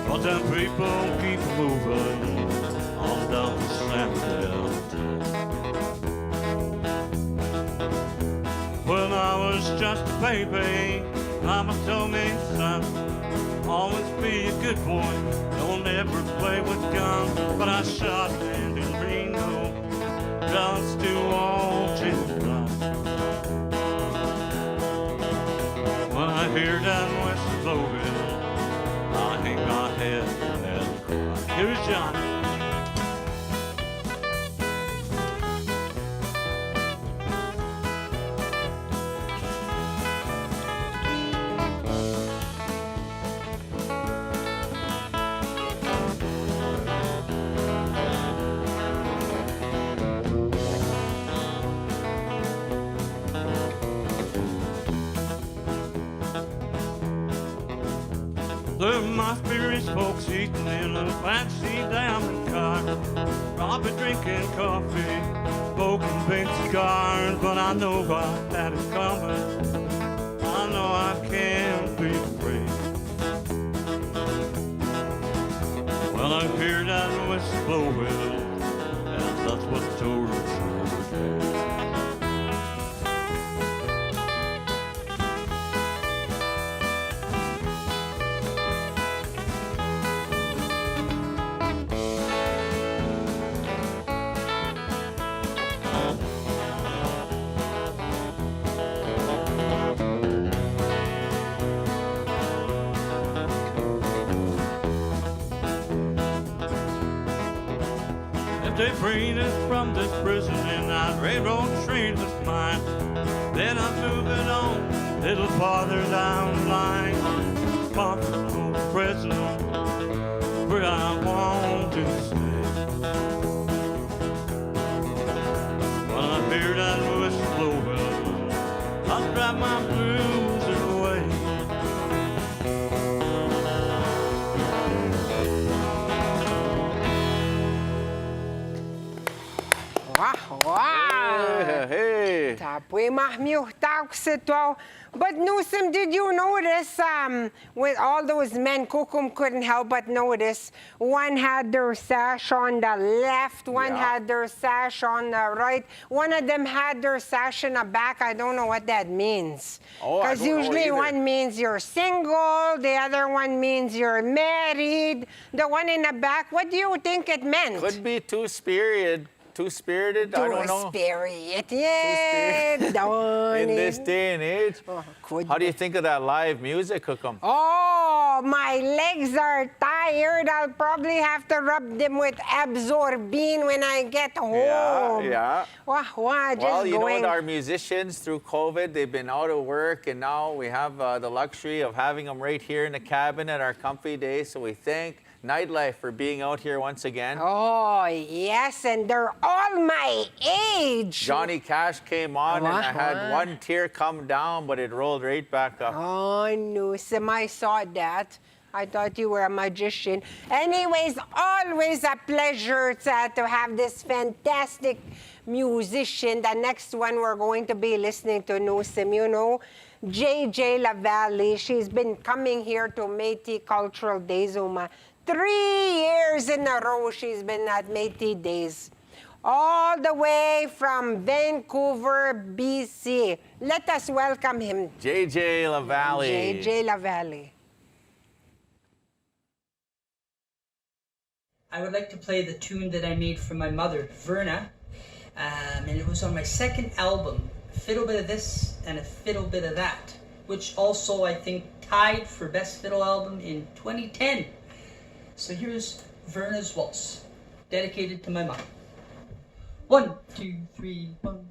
But them people keep moving on down the Sandhill. When I was just a baby, Mama told me, son, always be a good boy, don't ever play with guns. But I shot land in Reno, just to watch it run. When I hear that whistle blowing, I hang my head and cry. Here's Johnny. There must be rich folks eating in a fancy diamond car, probably drinking coffee, smoking pink cigars. But I know what that is coming. I know I can't be free. When I hear that whistle blowing, and that's what told me. They freed us from this prison in that railroad train that's mine. Then I'm moving on a little farther down the line, comfortable prison where I want to stay. When I hear that whistle blowing, I'll drive my blues away. Wow. Hey. Tapos mahmiuhtaw sa to. But Newsom, did you notice with all those men, Kukum couldn't help but notice, one had their sash on the left, one had their sash on the right, one of them had their sash in the back. I don't know what that means. Because usually one means you're single, the other one means you're married. The one in the back, what do you think it meant? Could be two-spirited. Two-spirited? I don't know. Two-spirited. In this day and age. How do you think of that live music, Kukum? Oh, my legs are tired. I'll probably have to rub them with Absorbine when I get home. Yeah. Well, you know, our musicians through COVID, they've been out of work, and now we have the luxury of having them right here in the cabin at our comfy day. So we thank Nightlife for being out here once again. Oh, yes, and they're all my age. Johnny Cash came on, and I had one tear come down, but it rolled right back up. Oh, Newsom, I saw that. I thought you were a magician. Anyways, always a pleasure to have this fantastic musician. The next one we're going to be listening to, Newsom, you know, JJ LaValle. She's been coming here to Métis Cultural Days, 3 years in a row she's been at Métis Days. All the way from Vancouver, BC. Let us welcome him. JJ LaValle. JJ LaValle. I would like to play the tune that I made for my mother, Verna. And it was on my second album, a fiddle bit of this and a fiddle bit of that, which also, I think, tied for Best Fiddle Album in 2010. So here's Verna's Waltz, dedicated to my mom. 1, 2, 3, 1.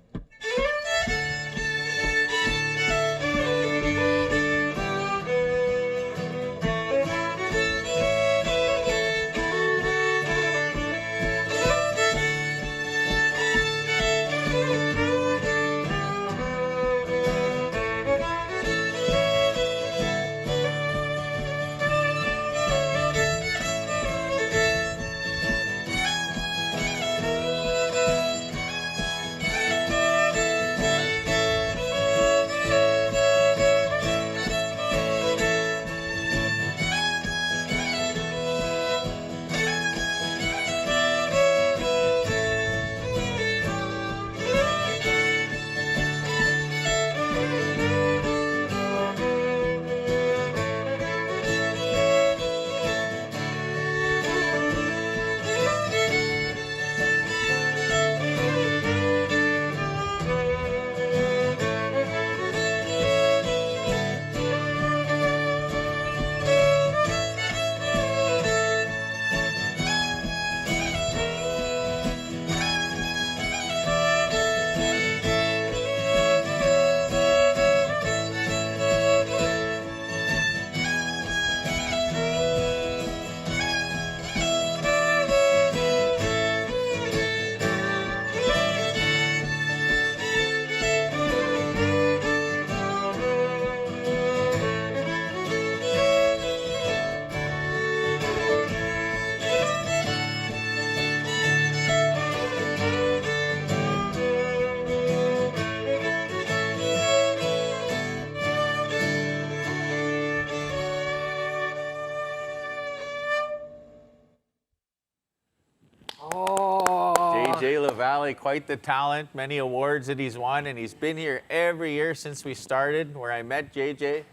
Valley, quite the talent, many awards that he's won, and he's been here every year since we started, where I met JJ,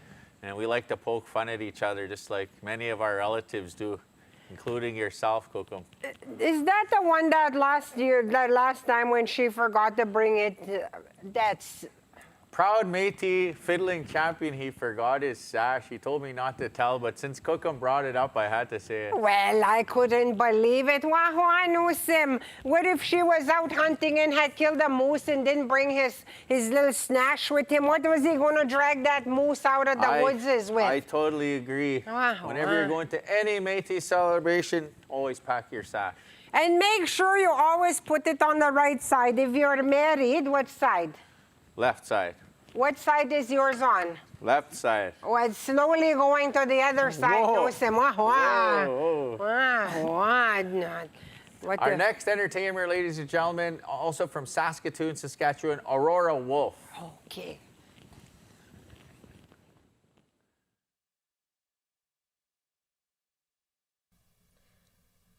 and we like to poke fun at each other, just like many of our relatives do, including yourself, Kukum. Is that the one that last time when she forgot to bring it, that's... Proud Métis fiddling champion, he forgot his sash. He told me not to tell, but since Kukum brought it up, I had to say it. Well, I couldn't believe it. What if she was out hunting and had killed a moose and didn't bring his little snatch with him? What was he going to drag that moose out of the woods with? I totally agree. Whenever you're going to any Métis celebration, always pack your sash. And make sure you always put it on the right side. If you're married, what side? Left side. What side is yours on? Left side. Oh, it's slowly going to the other side. Our next entertainer, ladies and gentlemen, also from Saskatoon, Saskatchewan, Aurora Wolf. Okay.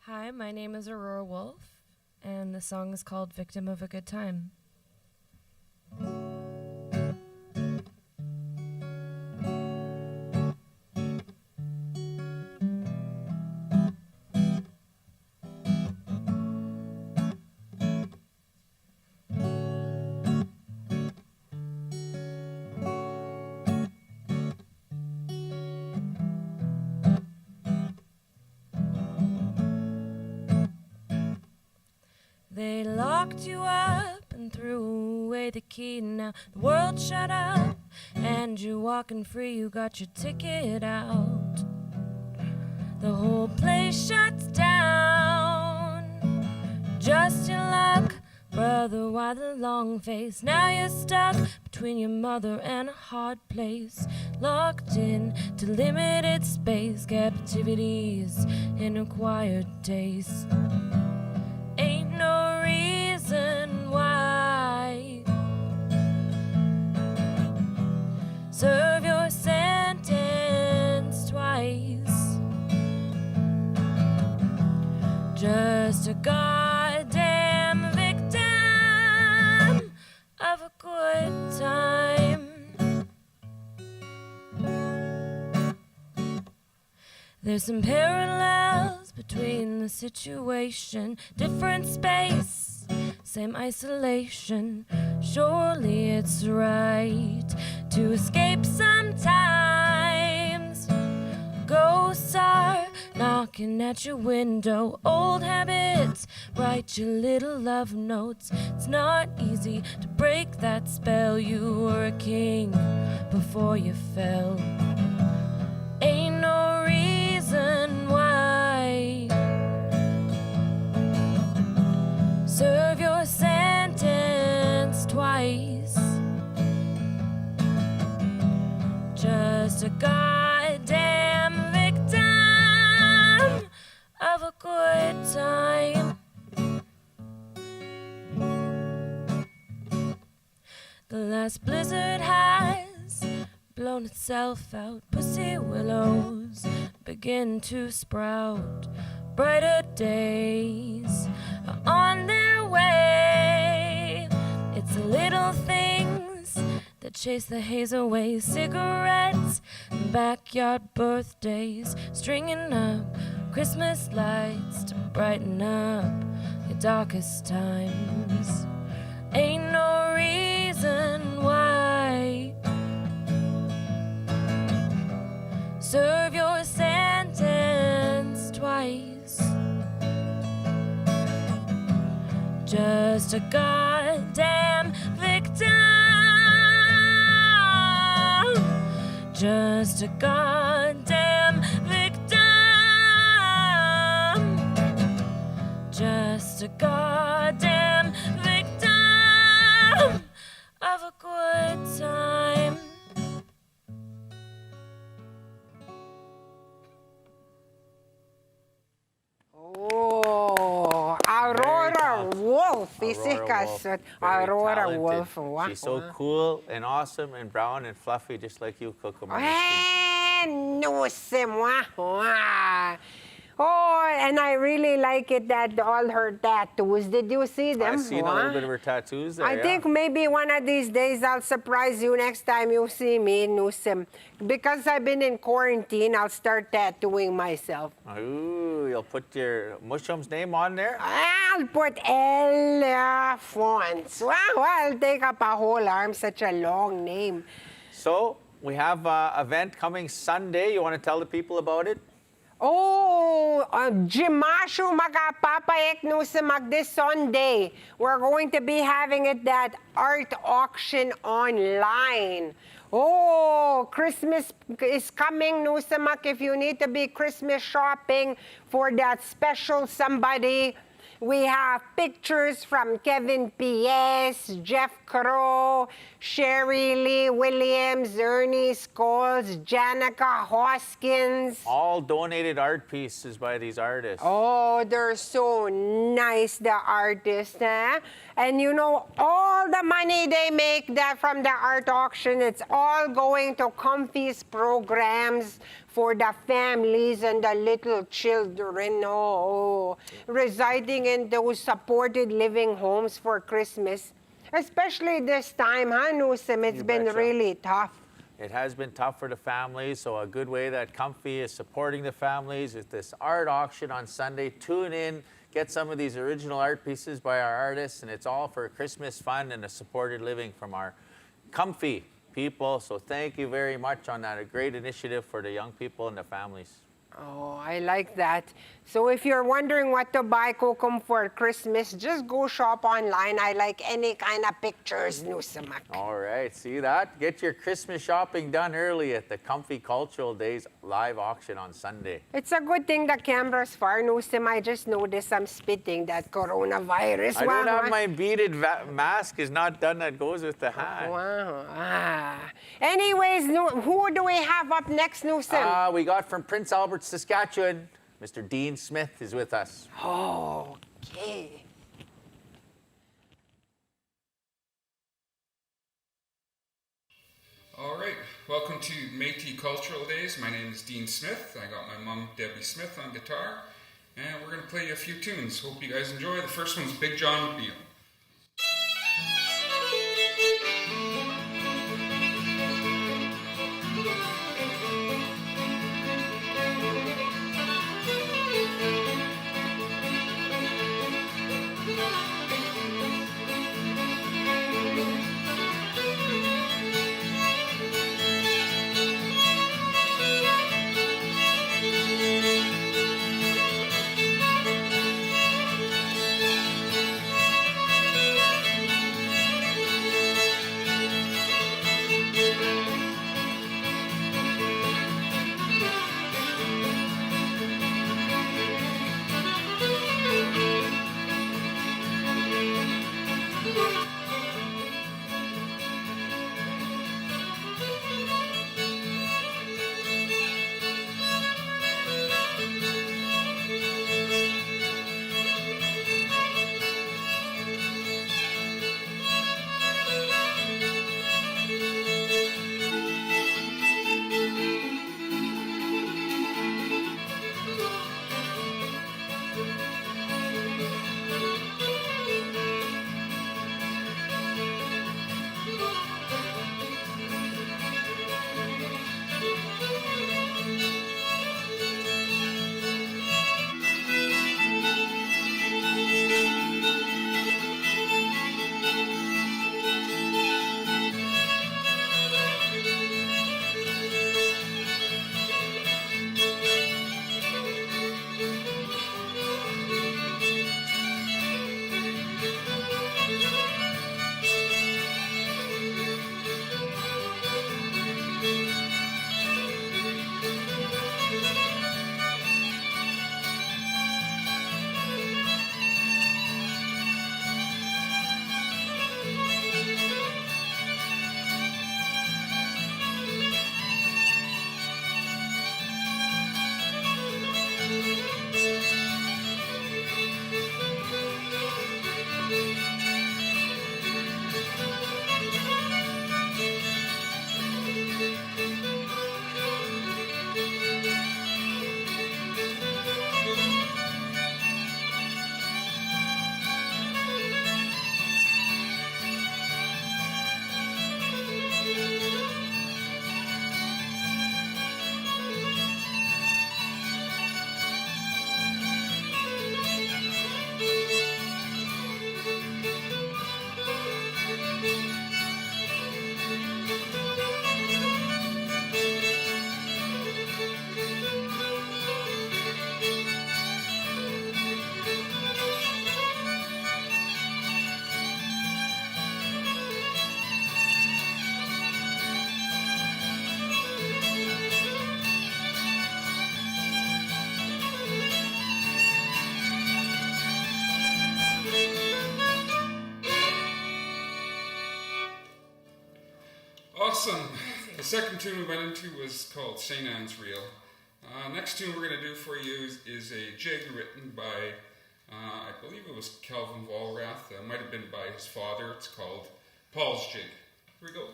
Hi, my name is Aurora Wolf, and the song is called Victim of a Good Time. They locked you up and threw away the key. Now the world shut up and you're walking free. You got your ticket out. The whole place shuts down. Just your luck, brother, why the long face? Now you're stuck between your mother and a hard place. Locked in to limited space. Captivities in acquired taste. Ain't no reason why. Serve your sentence twice. Just a goddamn victim of a good time. There's some parallels between the situation, different space, same isolation. Surely it's right to escape sometimes. Ghosts are knocking at your window, old habits, write your little love notes. It's not easy to break that spell. You were a king before you fell. Ain't no reason why. Serve your sentence twice. Just a goddamn victim of a good time. The last blizzard has blown itself out. Pussy willows begin to sprout. Brighter days are on their way. It's the little things that chase the haze away. Cigarettes and backyard birthdays, stringing up Christmas lights to brighten up your darkest times. Ain't no reason why. Serve your sentence twice. Just a goddamn victim. Just a goddamn victim. Just a goddamn victim of a good time. Oh, Aurora Wolf. Aurora Wolf. She's so cool and awesome and brown and fluffy, just like you, Kukum. Oh, and I really like it that all her tattoos. Did you see them? I've seen a little bit of her tattoos there. I think maybe one of these days I'll surprise you next time you see me, Nusim. Because I've been in quarantine, I'll start tattooing myself. Ooh, you'll put your Musham's name on there? I'll put elephants. Wow, I'll take up a whole arm, such a long name. So, we have an event coming Sunday. You want to tell the people about it? Oh, Jimashu magapapayek nusimag this Sunday. We're going to be having it that art auction online. Oh, Christmas is coming, nusimak. If you need to be Christmas shopping for that special somebody, we have pictures from Kevin P.S., Jeff Crow, Sherry Lee Williams, Ernie Scholes, Janica Hoskins. All donated art pieces by these artists. Oh, they're so nice, the artists. Eh? And you know, all the money they make from the art auction, it's all going to CUMFI'S programs for the families and the little children residing in those supported living homes for Christmas. Especially this time, huh, Nussim? It's been really tough. It has been tough for the families, so a good way that CUMFI is supporting the families is this art auction on Sunday. Tune in, get some of these original art pieces by our artists, and it's all for Christmas fun and a supported living from our CUMFI people. So thank you very much on that. A great initiative for the young people and the families. Oh, I like that. So if you're wondering what to buy Kokum for Christmas, just go shop online. I like any kind of pictures, Nusamak. All right, see that? Get your Christmas shopping done early at the Comfy Cultural Days live auction on Sunday. It's a good thing the camera's far, Nusim. I just noticed I'm spitting that coronavirus. I don't have my beaded mask is not done. That goes with the hat. Wow. Anyways, who do we have up next, Nusim? We got from Prince Albert, Saskatchewan, Mr. Dean Smith is with us. Okay. All right, welcome to Métis Cultural Days. My name is Dean Smith. I got my mom, Debbie Smith, on guitar, and we're going to play you a few tunes. Hope you guys enjoy. The first one's Big John McNeil. Awesome. The second tune we went into was called St. Anne's Reel. Next tune we're going to do for you is a jig written by, I believe it was Calvin Walrath. It might have been by his father. It's called Paul's Jig. Here we go.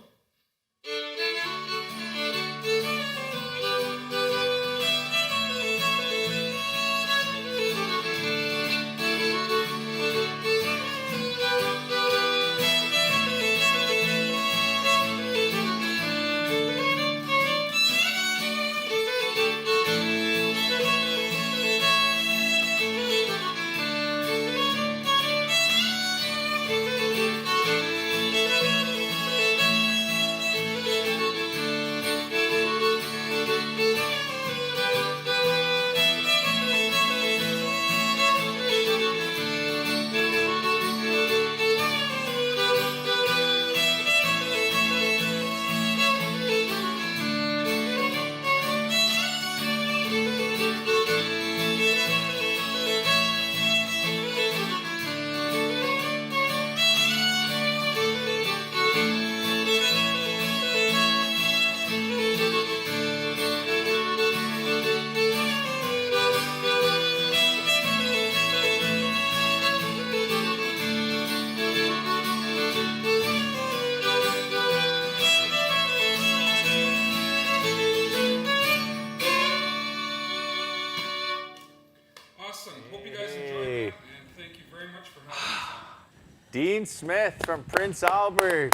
Dean Smith from Prince Albert.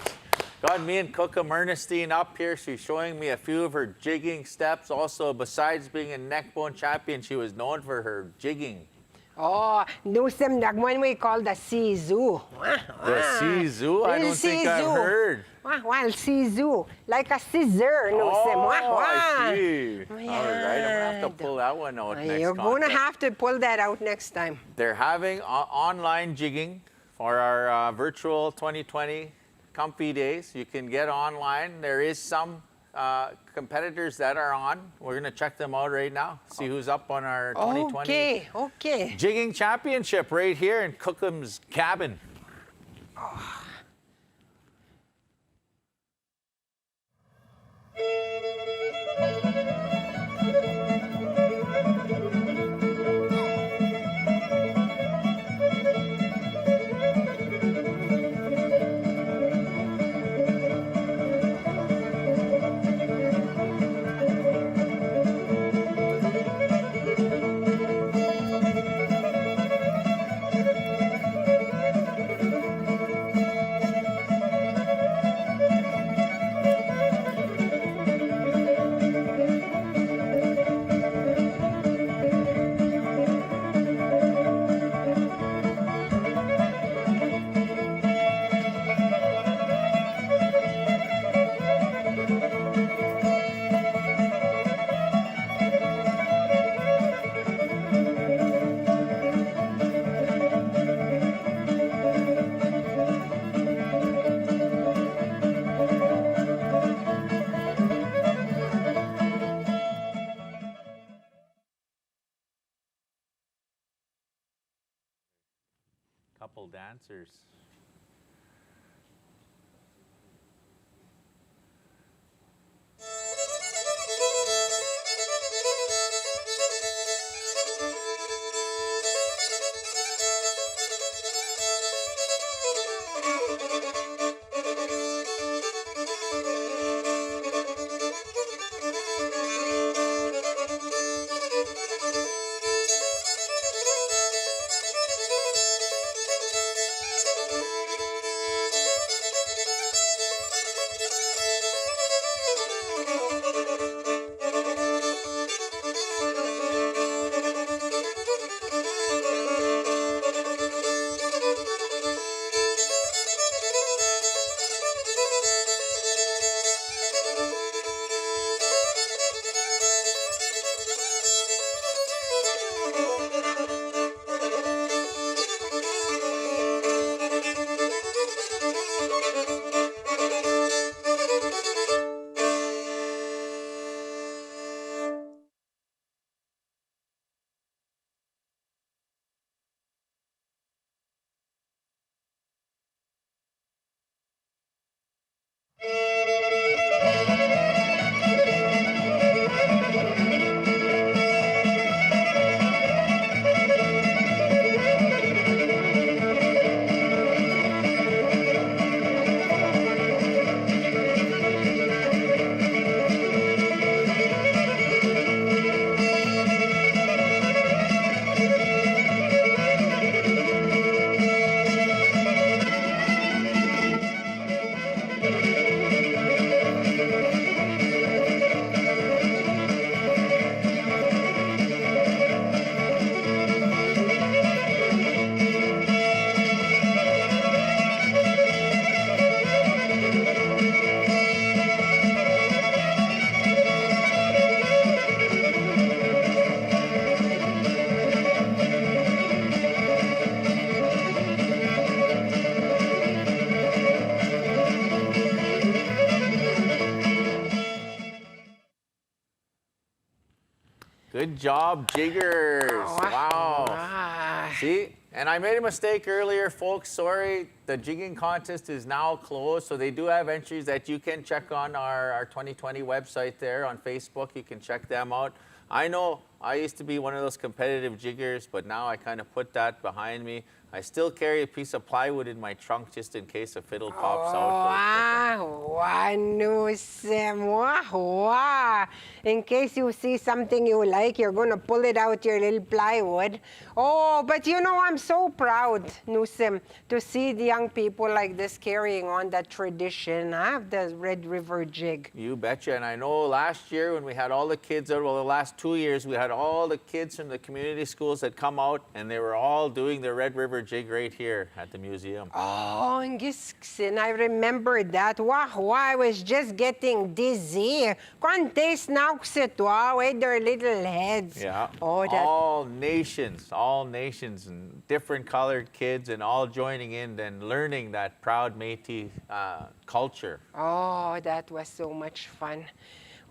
Got me and Cookham Ernestine up here. She's showing me a few of her jigging steps. Also, besides being a neckbone champion, she was known for her jigging. Oh, no, some one we call the Sisu. The Sisu? I don't think I've heard. Well, Sisu, like a scissor. No, I see. All right, I'm gonna have to pull that one out next You're going to have to pull that out next time. They're having online jigging for our virtual 2020 Comfy Days. You can get online. There is some competitors that are on. We're going to check them out right now, see who's up on our 2020 okay. jigging championship right here in Cookham's cabin. Oh. Couple dancers. Good job, jiggers. Wow. See, and I made a mistake earlier, folks. Sorry, the jigging contest is now closed. So they do have entries that you can check on our 2020 website there on Facebook. You can check them out. I know I used to be one of those competitive jiggers, but now I kind of put that behind me. I still carry a piece of plywood in my trunk just in case a fiddle pops out. Wow. In case you see something you like, you're going to pull it out your little plywood. Oh, but you know, I'm so proud, Nusim, to see the young people like this carrying on that tradition of the Red River Jig. You betcha. And I know last year when we had all the kids out, well, the last 2 years, we had all the kids from the community schools that come out, and they were all doing the Red River Jig right here at the museum. Oh, and Gisksin, I remember that. Wow, I was just getting dizzy. Contes now with their little heads. Yeah. Oh, that... all nations and different colored kids and all joining in and learning that proud Métis culture. Oh, that was so much fun.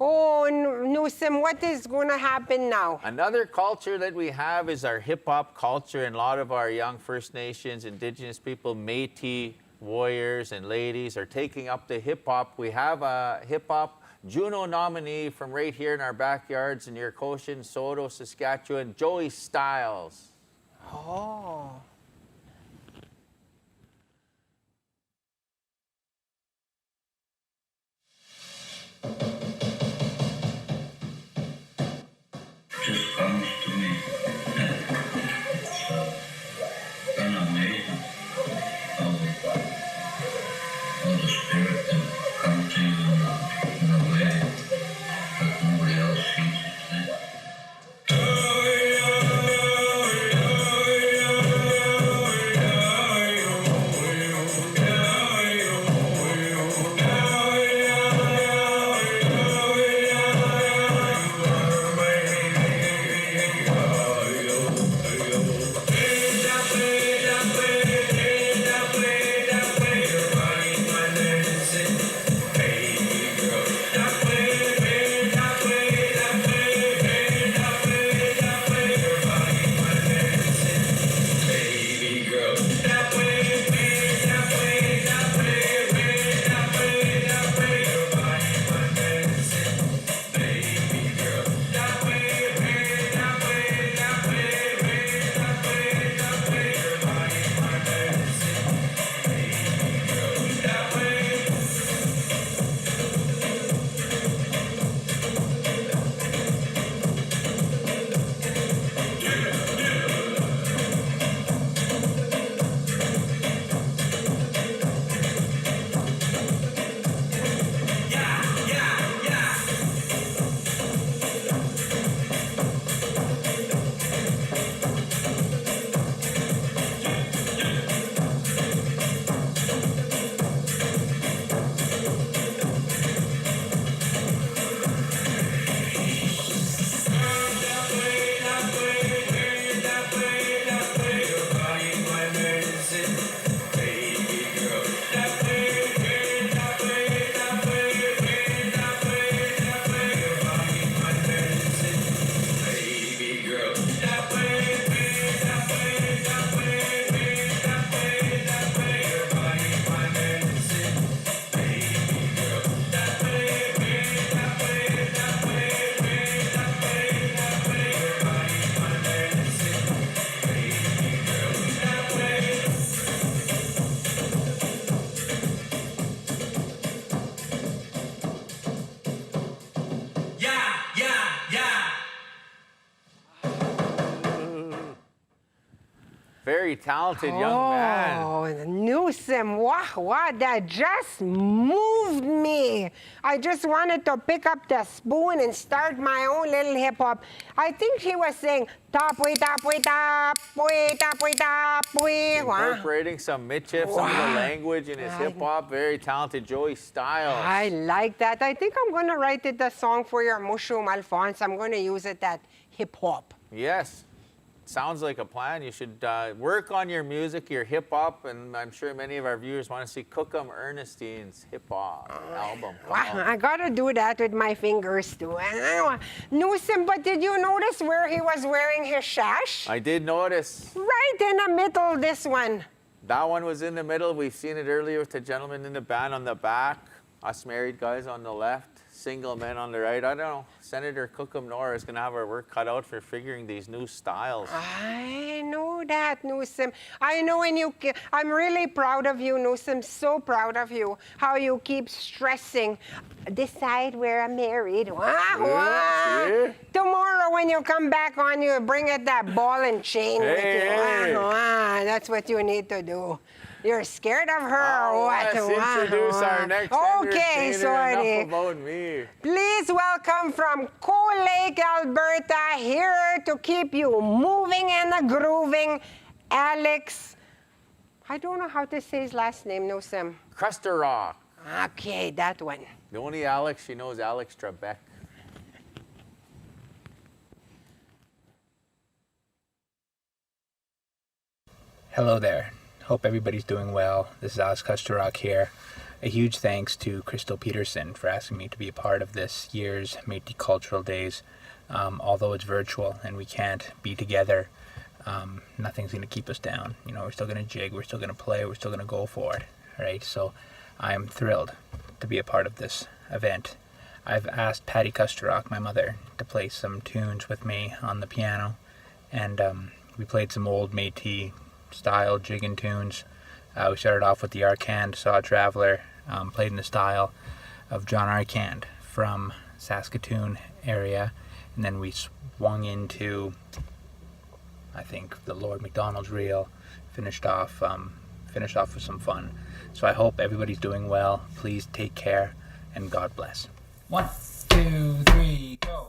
Oh, Newsom, what is going to happen now? Another culture that we have is our hip-hop culture, and a lot of our young First Nations, Indigenous people, Métis warriors and ladies are taking up the hip-hop. We have a hip-hop Juno nominee from right here in our backyards in Yerkoshin, Soto, Saskatchewan, Joey Styles. Oh. Just comes to me. Kind of amazing how the spirit can come to you in a way that nobody else sees it. Very talented young man. Oh, Newsom, wow, that just moved me. I just wanted to pick up the spoon and start my own little hip hop. I think he was saying, top, way, top, way, top, way, top, way, top, way. Incorporating some Michif, some of the language in his hip hop. Very talented Joey Styles. I like that. I think I'm going to write it a song for your Mushroom Alphonse. I'm going to use it at hip hop. Yes. sounds like a plan. You should work on your music, your hip hop, and I'm sure many of our viewers want to see Cookham Ernestine's hip hop album. Wow, I gotta do that with my fingers too. Newsom, but did you notice where he was wearing his sash? I did notice. Right in the middle, this one. That one was in the middle. We've seen it earlier with the gentleman in the band on the back, us married guys on the left, single men on the right. I don't know. Senator Cookham Nora is going to have our work cut out for figuring these new styles. I know that, Newsom. I know, and I'm really proud of you, Newsom. So proud of you. How you keep stressing. Decide where I'm married. Yeah. Tomorrow when you come back on, you bring it that ball and chain with you. That's what you need to do. You're scared of her or what? Let's introduce our next Okay, sorry. Enough about me. Please welcome from Cold Lake, Alberta, here to keep you moving and grooving, Alex. I don't know how to say his last name, no, Sam. Crusterock. Okay, that one. The only Alex she knows, Alex Trebek. Hello there. Hope everybody's doing well. This is Alex Crusterock here. A huge thanks to Crystal Peterson for asking me to be a part of this year's Métis Cultural Days. Although it's virtual and we can't be together, nothing's going to keep us down. You know, we're still going to jig, we're still going to play, we're still going to go for it. Right? So I'm thrilled to be a part of this event. I've asked Patty Crusterock, my mother, to play some tunes with me on the piano, and we played some old Métis style jigging tunes. We started off with the Arcand Saw Traveler, played in the style of John Arcand from Saskatoon area, and then we swung into, I think, the Lord MacDonald's reel. Finished off with some fun. So I hope everybody's doing well. Please take care, and God bless. 1, 2, 3, go.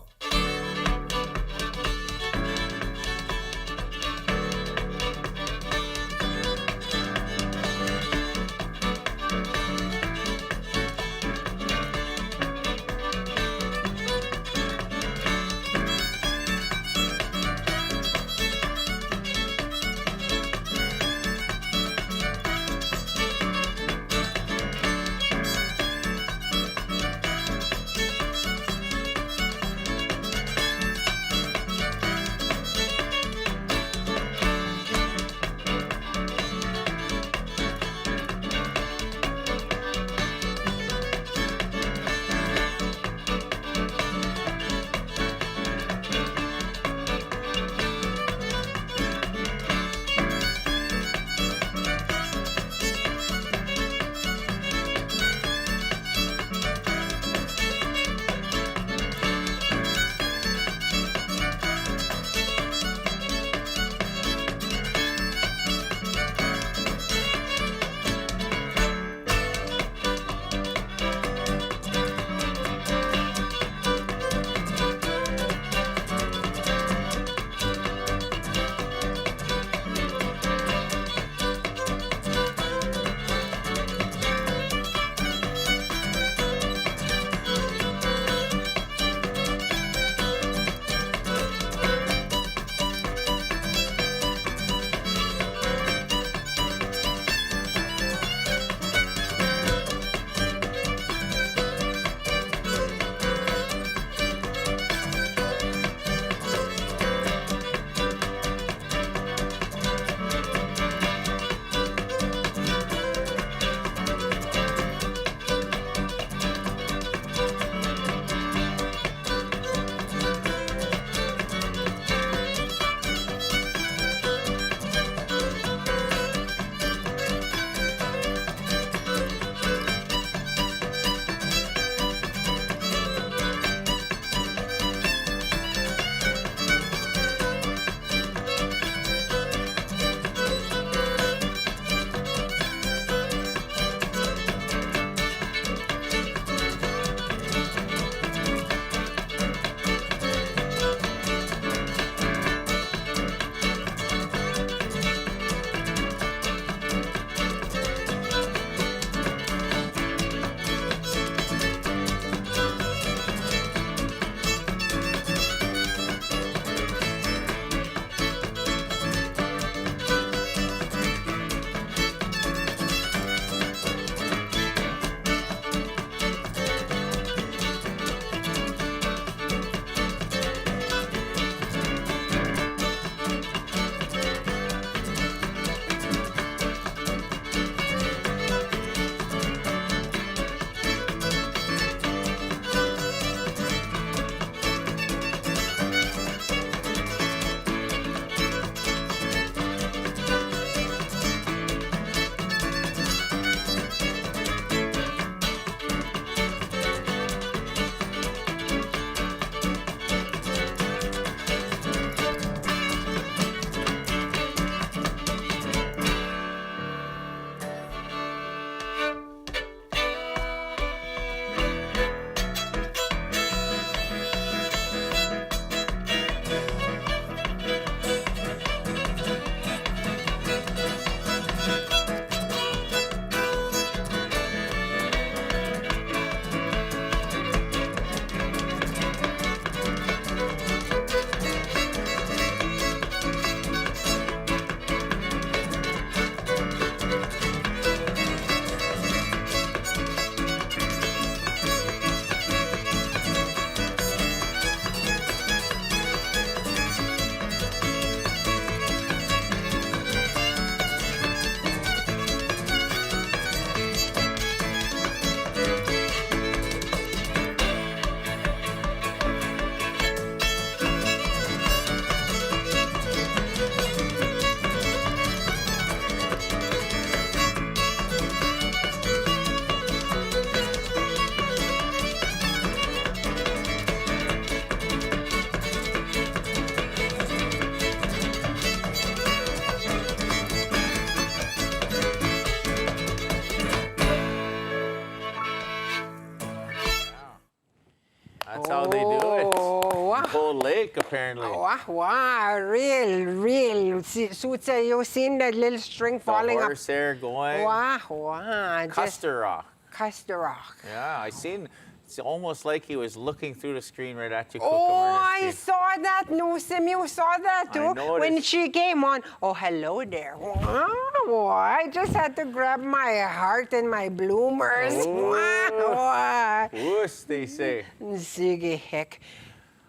whole lake, apparently. Wow, real. Suitsa, you seen that little string falling the up? horse there going. Wow. Custer Rock. Custer Rock. Yeah, I seen. It's almost like he was looking through the screen right at you, Oh, I saw that, Nusim. You saw that too? I noticed. When she came on. Oh, hello there. Wow, I just had to grab my heart and my bloomers. Wow. Whoosh, they say. Sige, heck.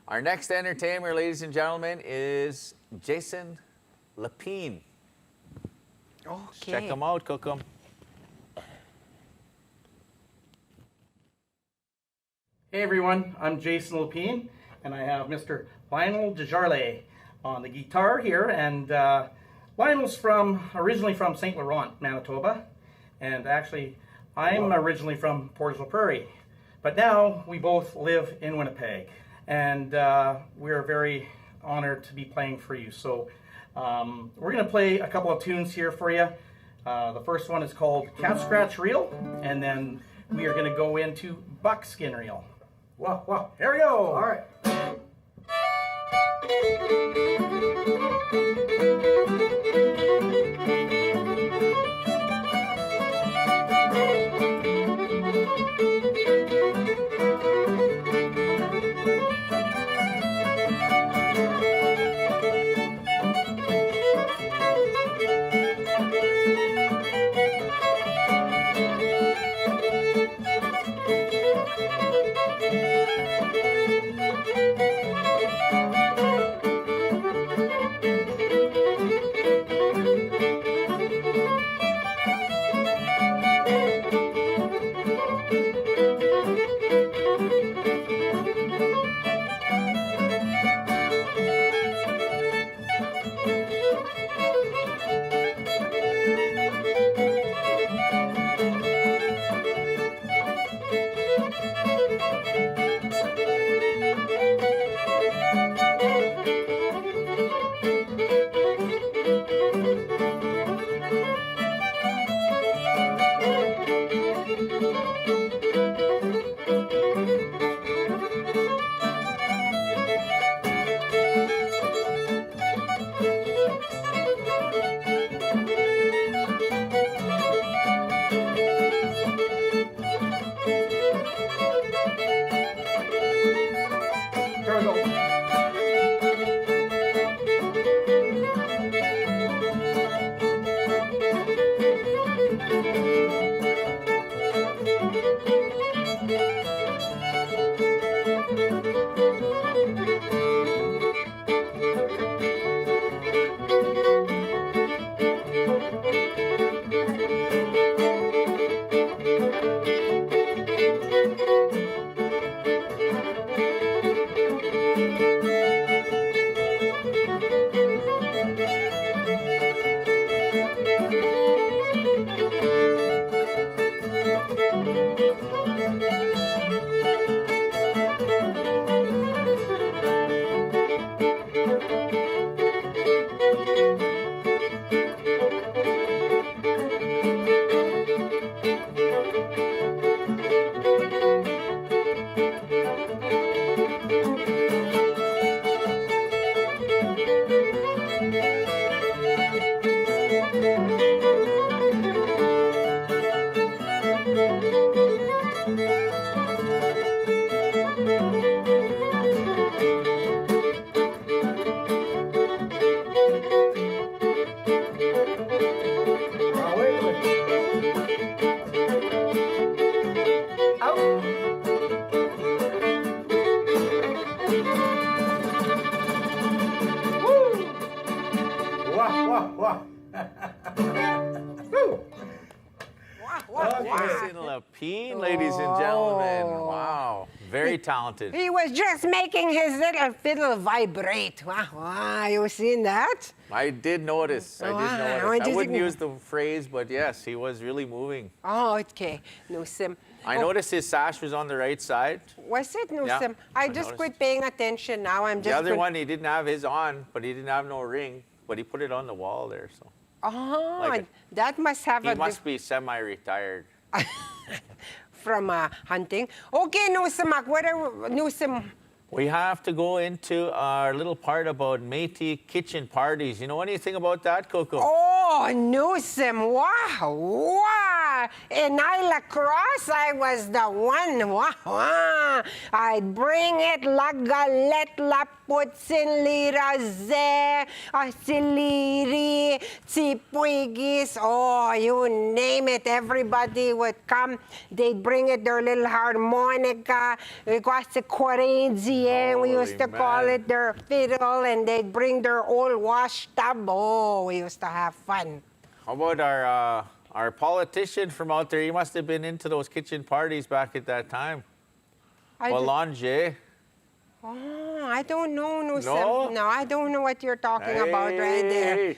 Our next entertainer, ladies and gentlemen, is Jason Lapine. Okay. Check him out, cook him. Hey everyone, I'm Jason Lapine, and I have Mr. Lionel Desjardins on the guitar here, and Lionel's originally from St. Laurent, Manitoba, and actually I'm originally from Portage la Prairie, but now we both live in Winnipeg, and we're very honored to be playing for you. So we're going to play a couple of tunes here for you. The first one is called Cat Scratch Reel, and then we are going to go into Buckskin Reel. Wow, here we go. All right. Jason Lapine, ladies and gentlemen. Wow, very talented. He was just making his little fiddle vibrate. Wow, you seen that? I did notice. I wouldn't use the phrase, but yes, he was really moving. Oh, okay. Nusim. I noticed his sash was on the right side. Was it, Nusim? Yeah, I just quit paying attention now. I'm just the other one, he didn't have his on, but he didn't have no ring, but he put it on the wall there. So. Oh, like that must have he must be semi-retired. From hunting. Okay, Nusim, We have to go into our little part about Métis kitchen parties. You know anything about that, Coco? Oh, Newsom, wow, wow. In Isla Cross, I was the one. Wow. I'd bring it la galette, la putsin, lira ze, siliri, tsipuigis. Oh, you name it. Everybody would come. They'd bring it their little harmonica. It was the quarenzier. We used to call it their fiddle, and they'd bring their old wash tub. Oh, we used to have fun. How about our politician from out there? He must have been into those kitchen parties back at that time. Boulanger. Oh, I don't know, Newsom. No? No, I don't know what you're talking about right there.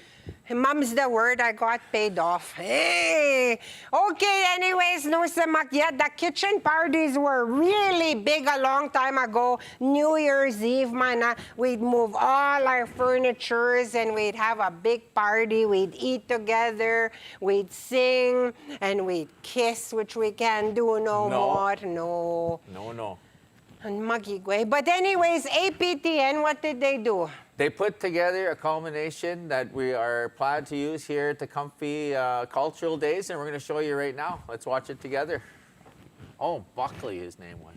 Mum's the word, I got paid off. Hey! Okay, anyways, Newsom, yeah, the kitchen parties were really big a long time ago. New Year's Eve, man, we'd move all our furnitures and we'd have a big party. We'd eat together, we'd sing, and we'd kiss, which we can't do no more. No. And magigway. But anyways, APTN, what did they do? They put together a culmination that we are proud to use here at the CUMFI Cultural Days, and we're going to show you right now. Let's watch it together. Oh, Buckley, his name was.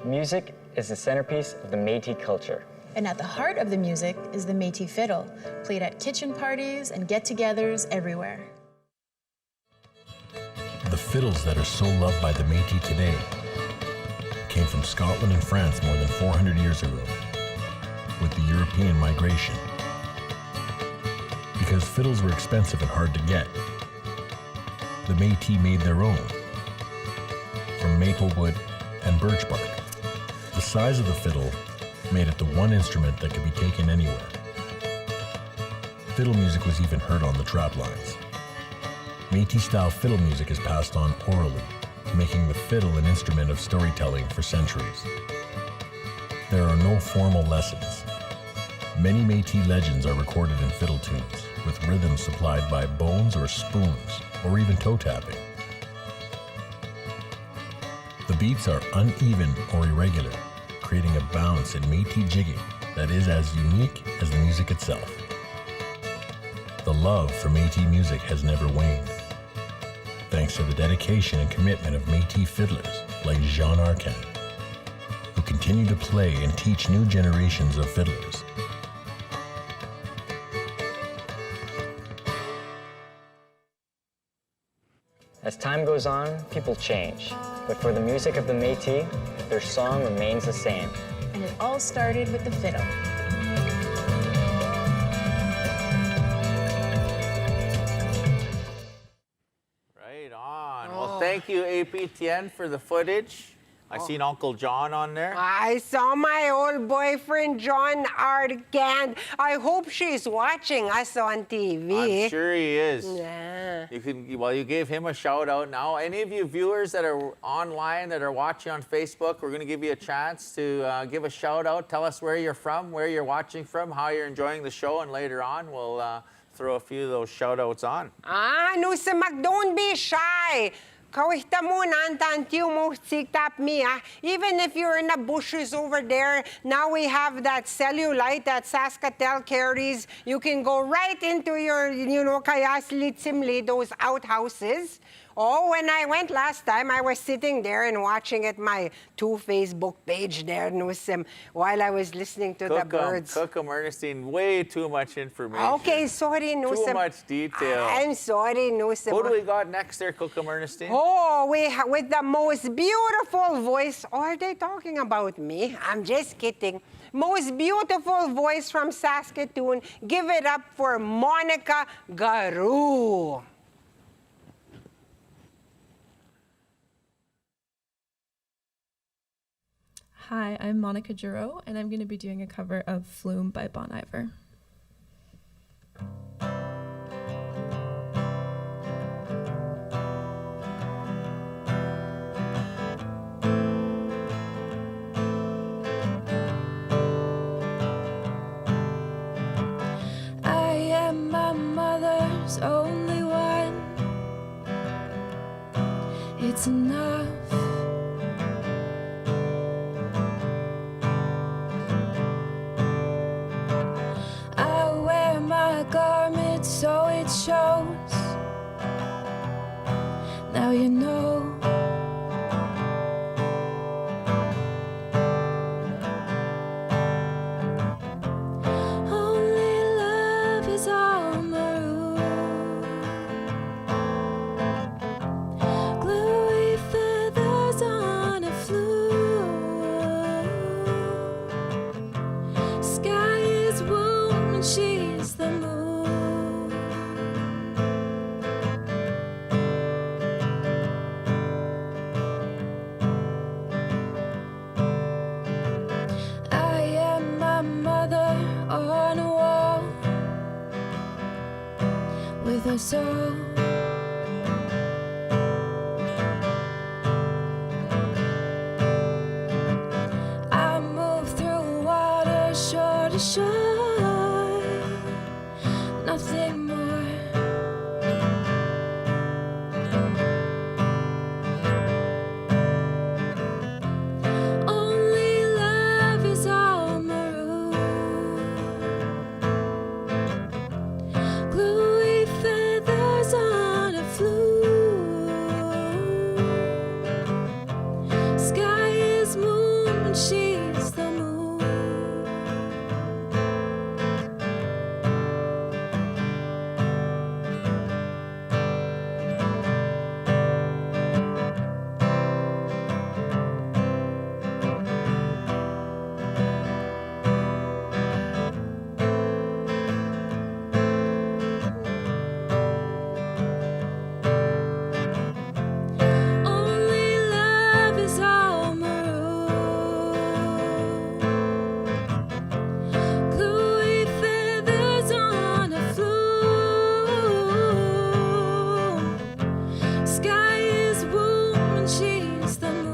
Music is the centerpiece of the Métis culture. And at the heart of the music is the Métis fiddle, played at kitchen parties and get-togethers everywhere. The fiddles that are so loved by the Métis today came from Scotland and France more than 400 years ago with the European migration. Because fiddles were expensive and hard to get, the Métis made their own from maple wood and birch bark. The size of the fiddle made it the one instrument that could be taken anywhere. Fiddle music was even heard on the trap lines. Métis-style fiddle music is passed on orally, making the fiddle an instrument of storytelling for centuries. There are no formal lessons. Many Métis legends are recorded in fiddle tunes, with rhythms supplied by bones or spoons, or even toe tapping. The beats are uneven or irregular, creating a bounce in Métis jigging that is as unique as the music itself. The love for Métis music has never waned, thanks to the dedication and commitment of Métis fiddlers like Jean Arcan, who continue to play and teach new generations of fiddlers. As time goes on, people change. But for the music of the Métis, their song remains the same. And it all started with the fiddle. Right on. Well, thank you, APTN, for the footage. I seen Uncle John on there. I saw my old boyfriend, John Argand. I hope she's watching us on TV. I'm sure he is. Yeah. You gave him a shout out now. Any of you viewers that are online, that are watching on Facebook, we're going to give you a chance to give a shout out. Tell us where you're from, where you're watching from, how you're enjoying the show, and later on we'll throw a few of those shout outs on. Newsom, don't be shy. Kawihta muna ang tantiyo mo siktap mi, ah. Even if you're in the bushes over there, now we have that cellulite that Saskatchewan carries. You can go right into your, kayaslit-simli, those outhouses. Oh, when I went last time, I was sitting there and watching at my Facebook page there, Newsom, while I was listening to the birds. Cookham, Ernestine, way too much information. Okay, sorry, Newsom. Too much detail. I'm sorry, Newsom. Who do we got next there, Cookham, Ernestine? Oh, with the most beautiful voice. Oh, are they talking about me? I'm just kidding. Most beautiful voice from Saskatoon. Give it up for Monica Garou. Hi, I'm Monica Giroux, and I'm going to be doing a cover of Flume by Bon Iver. it's enough. I wear my garment so it shows. Now you know. Only love is all maroon. Gluey feathers on a flute. Sky is warm and she's the moon. I am my mother on a wall with her soul. I move through water shore to shore, nothing more. Only love is all maroon. Gluey feathers on a flute. Sky is moon and she's the moon. Only love is all maroon. Gluey feathers on a flute. Sky is warm and she's the moon.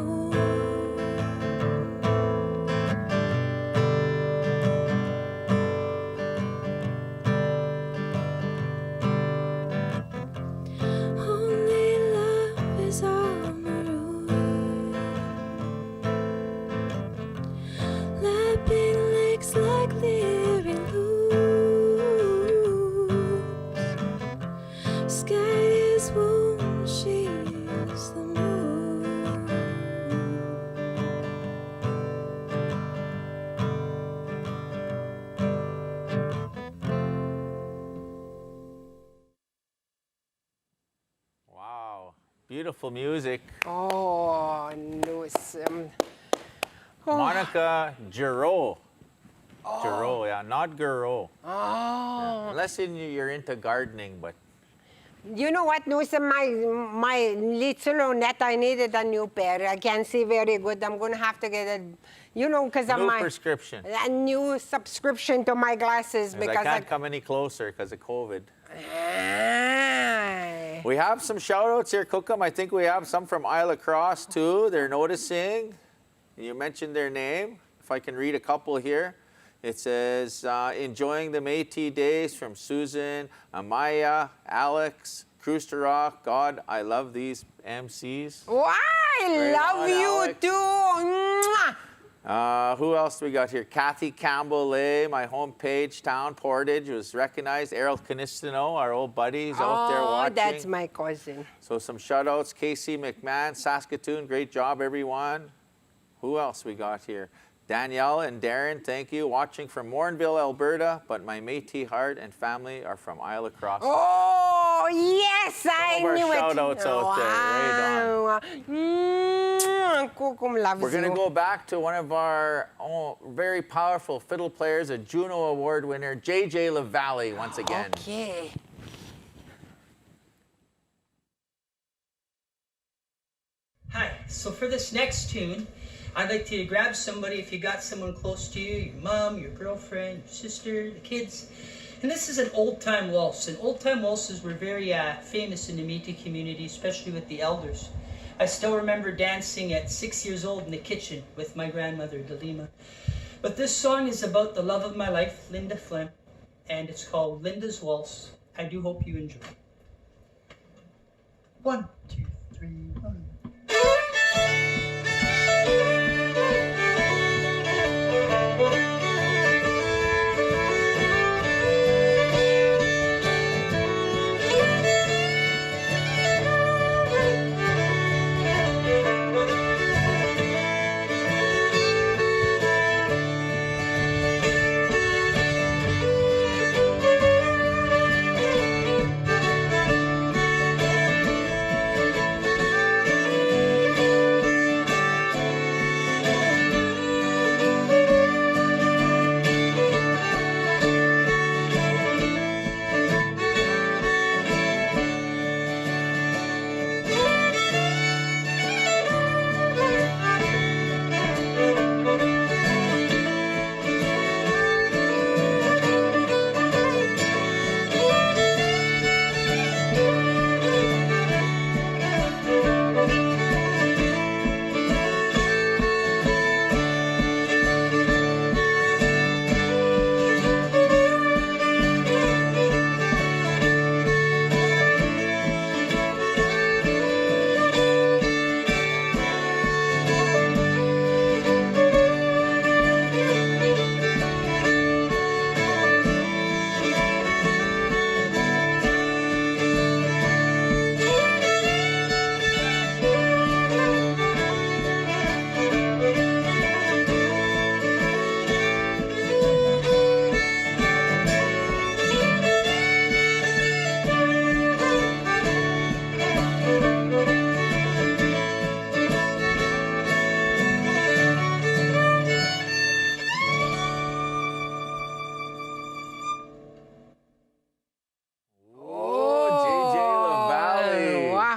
Only love is all maroon. Lapping lakes like leery loops. Sky is warm, she's the moon. Wow, beautiful music. Oh, Newsom. Oh. Monica Giroux. Giroux, yeah, not Giroux. Oh. Unless you're into gardening, but You know what, Newsom? My little lunette, I needed a new pair. I can't see very good. I'm going to have to get a, because of new my... prescription. A new subscription to my glasses because I can't come any closer because of COVID. Aye. We have some shout outs here, Cookham. I think we have some from Isle of Cross too. They're noticing. You mentioned their name. If I can read a couple here. It says, enjoying the Métis days from Susan, Amaya, Alex, Cruise to Rock. God, I love these MCs. Why? I love you Alex. too. Mwah. Who else do we got here? Kathy Campbell, my homepage town, Portage, was recognized. Errol Canistino, our old buddies out there watching. Oh, that's my cousin. So some shout-outs. Casey McMahon, Saskatoon, great job, everyone. Who else we got here? Danielle and Darren, thank you. Watching from Morinville, Alberta, but my Métis heart and family are from Isle of Cross. Oh, yes, I Some of our knew it. shout-outs out there. Right on. Cookham loves We're going to you. go back to one of our very powerful fiddle players, a Juno Award winner, J.J. LaValle, once again. Okay. Hi, so for this next tune, I'd like to grab somebody, if you got someone close to you, your mom, your girlfriend, your sister, the kids. And this is an old-time waltz. And old-time waltzes were very famous in the Métis community, especially with the elders. I still remember dancing at 6 years old in the kitchen with my grandmother, Delima. But this song is about the love of my life, Linda Flem, and it's called Linda's Waltz. I do hope you enjoy. 1, 2, 3, 1.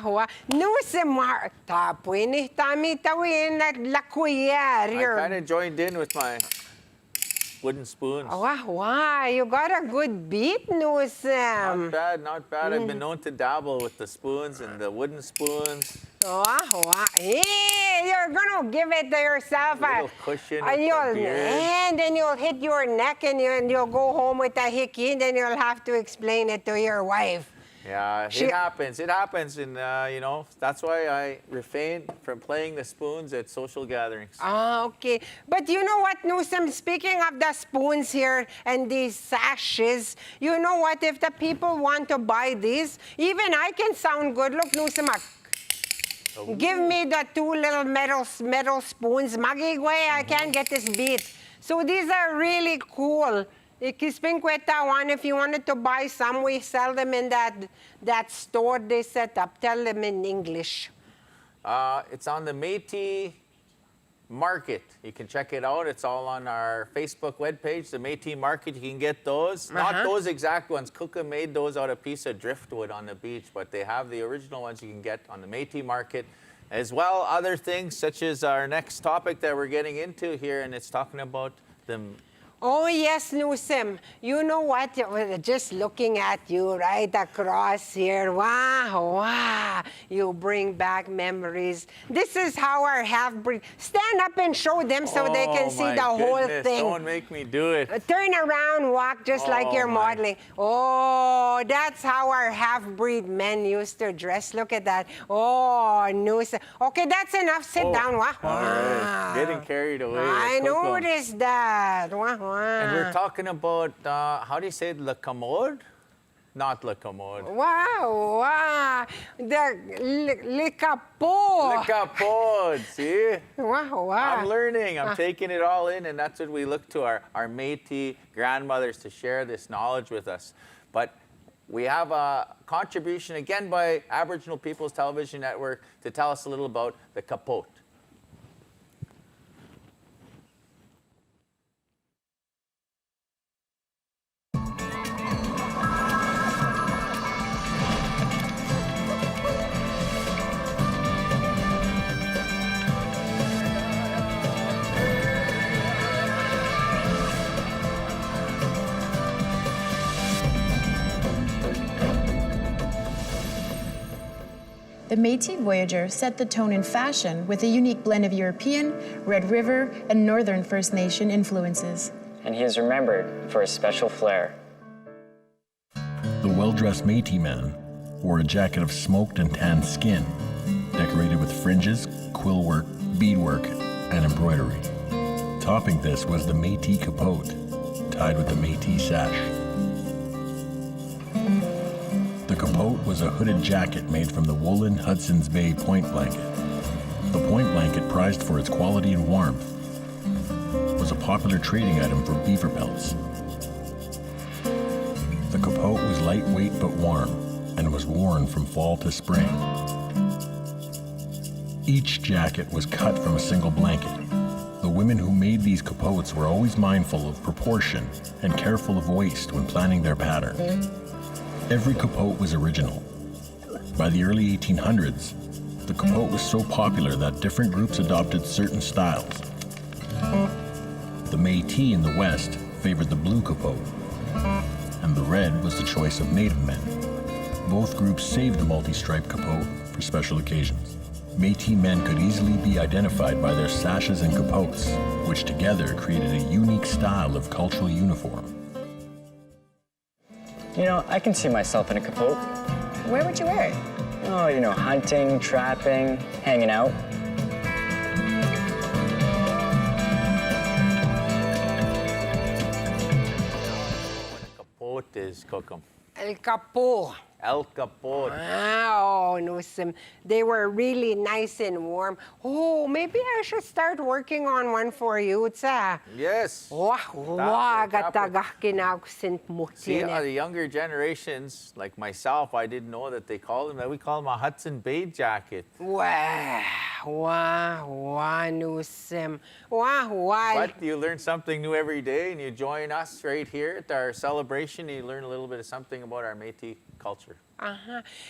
Wow. Nusim mar. Tapoy ni tami tawin at lakuyer. I kind of joined in with my wooden spoons. Wow. You got a good beat, Nusim. Not bad, not bad. I've been known to dabble with the spoons and the wooden spoons. Wow. Hey, you're gonna give it to yourself. A little cushion with and the beard. and then you'll hit your neck and you'll go home with a hickey and then you'll have to explain it to your wife. Yeah, it happens. It happens, and you know, that's why I refrain from playing the spoons at social gatherings. Okay. But you know what, Newsom, speaking of the spoons here and these sashes, you know what, if the people want to buy these, even I can sound good. Look, Newsom, give me the two little metal spoons. Magigway, I can't get this beat. So these are really cool. One, if you wanted to buy some, we sell them in that store they set up. Tell them in English. It's on the Métis Market. You can check it out. It's all on our Facebook webpage, the Métis Market. You can get those. Not those exact ones. Kuka made those out of a piece of driftwood on the beach, but they have the original ones you can get on the Métis Market. As well, other things such as our next topic that we're getting into here, and it's talking about the... Oh, yes, Newsom. You know what? Just looking at you right across here. Wow. You bring back memories. This is how our half-breed... Stand up and show them so they can see the whole thing. Don't make me do it. Turn around, walk just like you're modeling. Oh, that's how our half-breed men used to dress. Look at that. Oh, Newsom. Okay, that's enough. Sit down. Wow. All right. Getting carried away. I noticed that. Wow. And we're talking about, how do you say it, le commode? Not le commode. Wow. Le capot. Le capot, see? Wow. I'm learning. I'm taking it all in, and that's what we look to our Métis grandmothers to share this knowledge with us. But we have a contribution again by Aboriginal People's Television Network to tell us a little about the capote. The Métis Voyager set the tone in fashion with a unique blend of European, Red River, and Northern First Nation influences. And he is remembered for his special flair. The well-dressed Métis man wore a jacket of smoked and tanned skin, decorated with fringes, quill work, beadwork, and embroidery. Topping this was the Métis capote, tied with the Métis sash. The capote was a hooded jacket made from the woolen Hudson's Bay point blanket. The point blanket, prized for its quality and warmth, was a popular trading item for beaver pelts. The capote was lightweight but warm and was worn from fall to spring. Each jacket was cut from a single blanket. The women who made these capotes were always mindful of proportion and careful of waste when planning their pattern. Every capote was original. By the early 1800s, the capote was so popular that different groups adopted certain styles. The Métis in the West favored the blue capote, and the red was the choice of Native men. Both groups saved the multi-striped capote for special occasions. Métis men could easily be identified by their sashes and capotes, which together created a unique style of cultural uniform. You know, I can see myself in a capote. Where would you wear it? Oh, you know, hunting, trapping, hanging out. Capote is Kokum. El Capo. El capote. Wow, Newsom. They were really nice and warm. Oh, maybe I should start working on one for you. Yes. See, the younger generations, like myself, I didn't know that they call them, we call them a Hudson Bay jacket. Wow, Newsom. Wow. But you learn something new every day, and you join us right here at our celebration, and you learn a little bit of something about our Métis culture.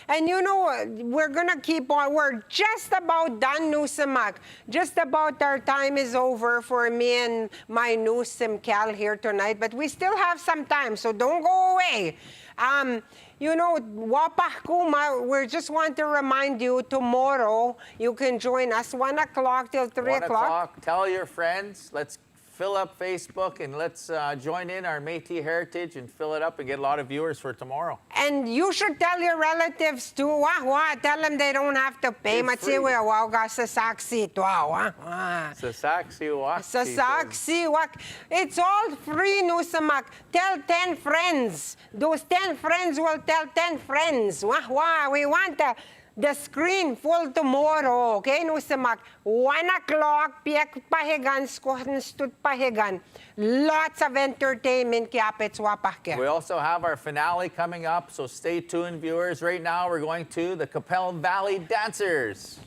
And you know, we're gonna keep on. We're just about done, Nusimak. Just about our time is over for me and my Nusim Cal here tonight, but we still have some time, so don't go away. You know, Wapakuma, we just want to remind you, tomorrow you can join us 1 o'clock till 3 1 o'clock. o'clock. Tell your friends. Let's fill up Facebook and let's join in our Métis heritage and fill it up and get a lot of viewers for tomorrow. And you should tell your relatives too. Tell them they don't have to pay. Matsiwe waga sa saksi to. Sa saksi wak. Sa saksi wak. It's all free, Nusamak. Tell 10 friends. Those 10 friends will tell 10 friends. We want the screen full tomorrow, okay, Nusamak? 1 o'clock, piyak pahigan, skostut pahigan. Lots of entertainment, kiapits wapake. We also have our finale coming up, so stay tuned, viewers. Right now, we're going to the Capel Valley Dancers.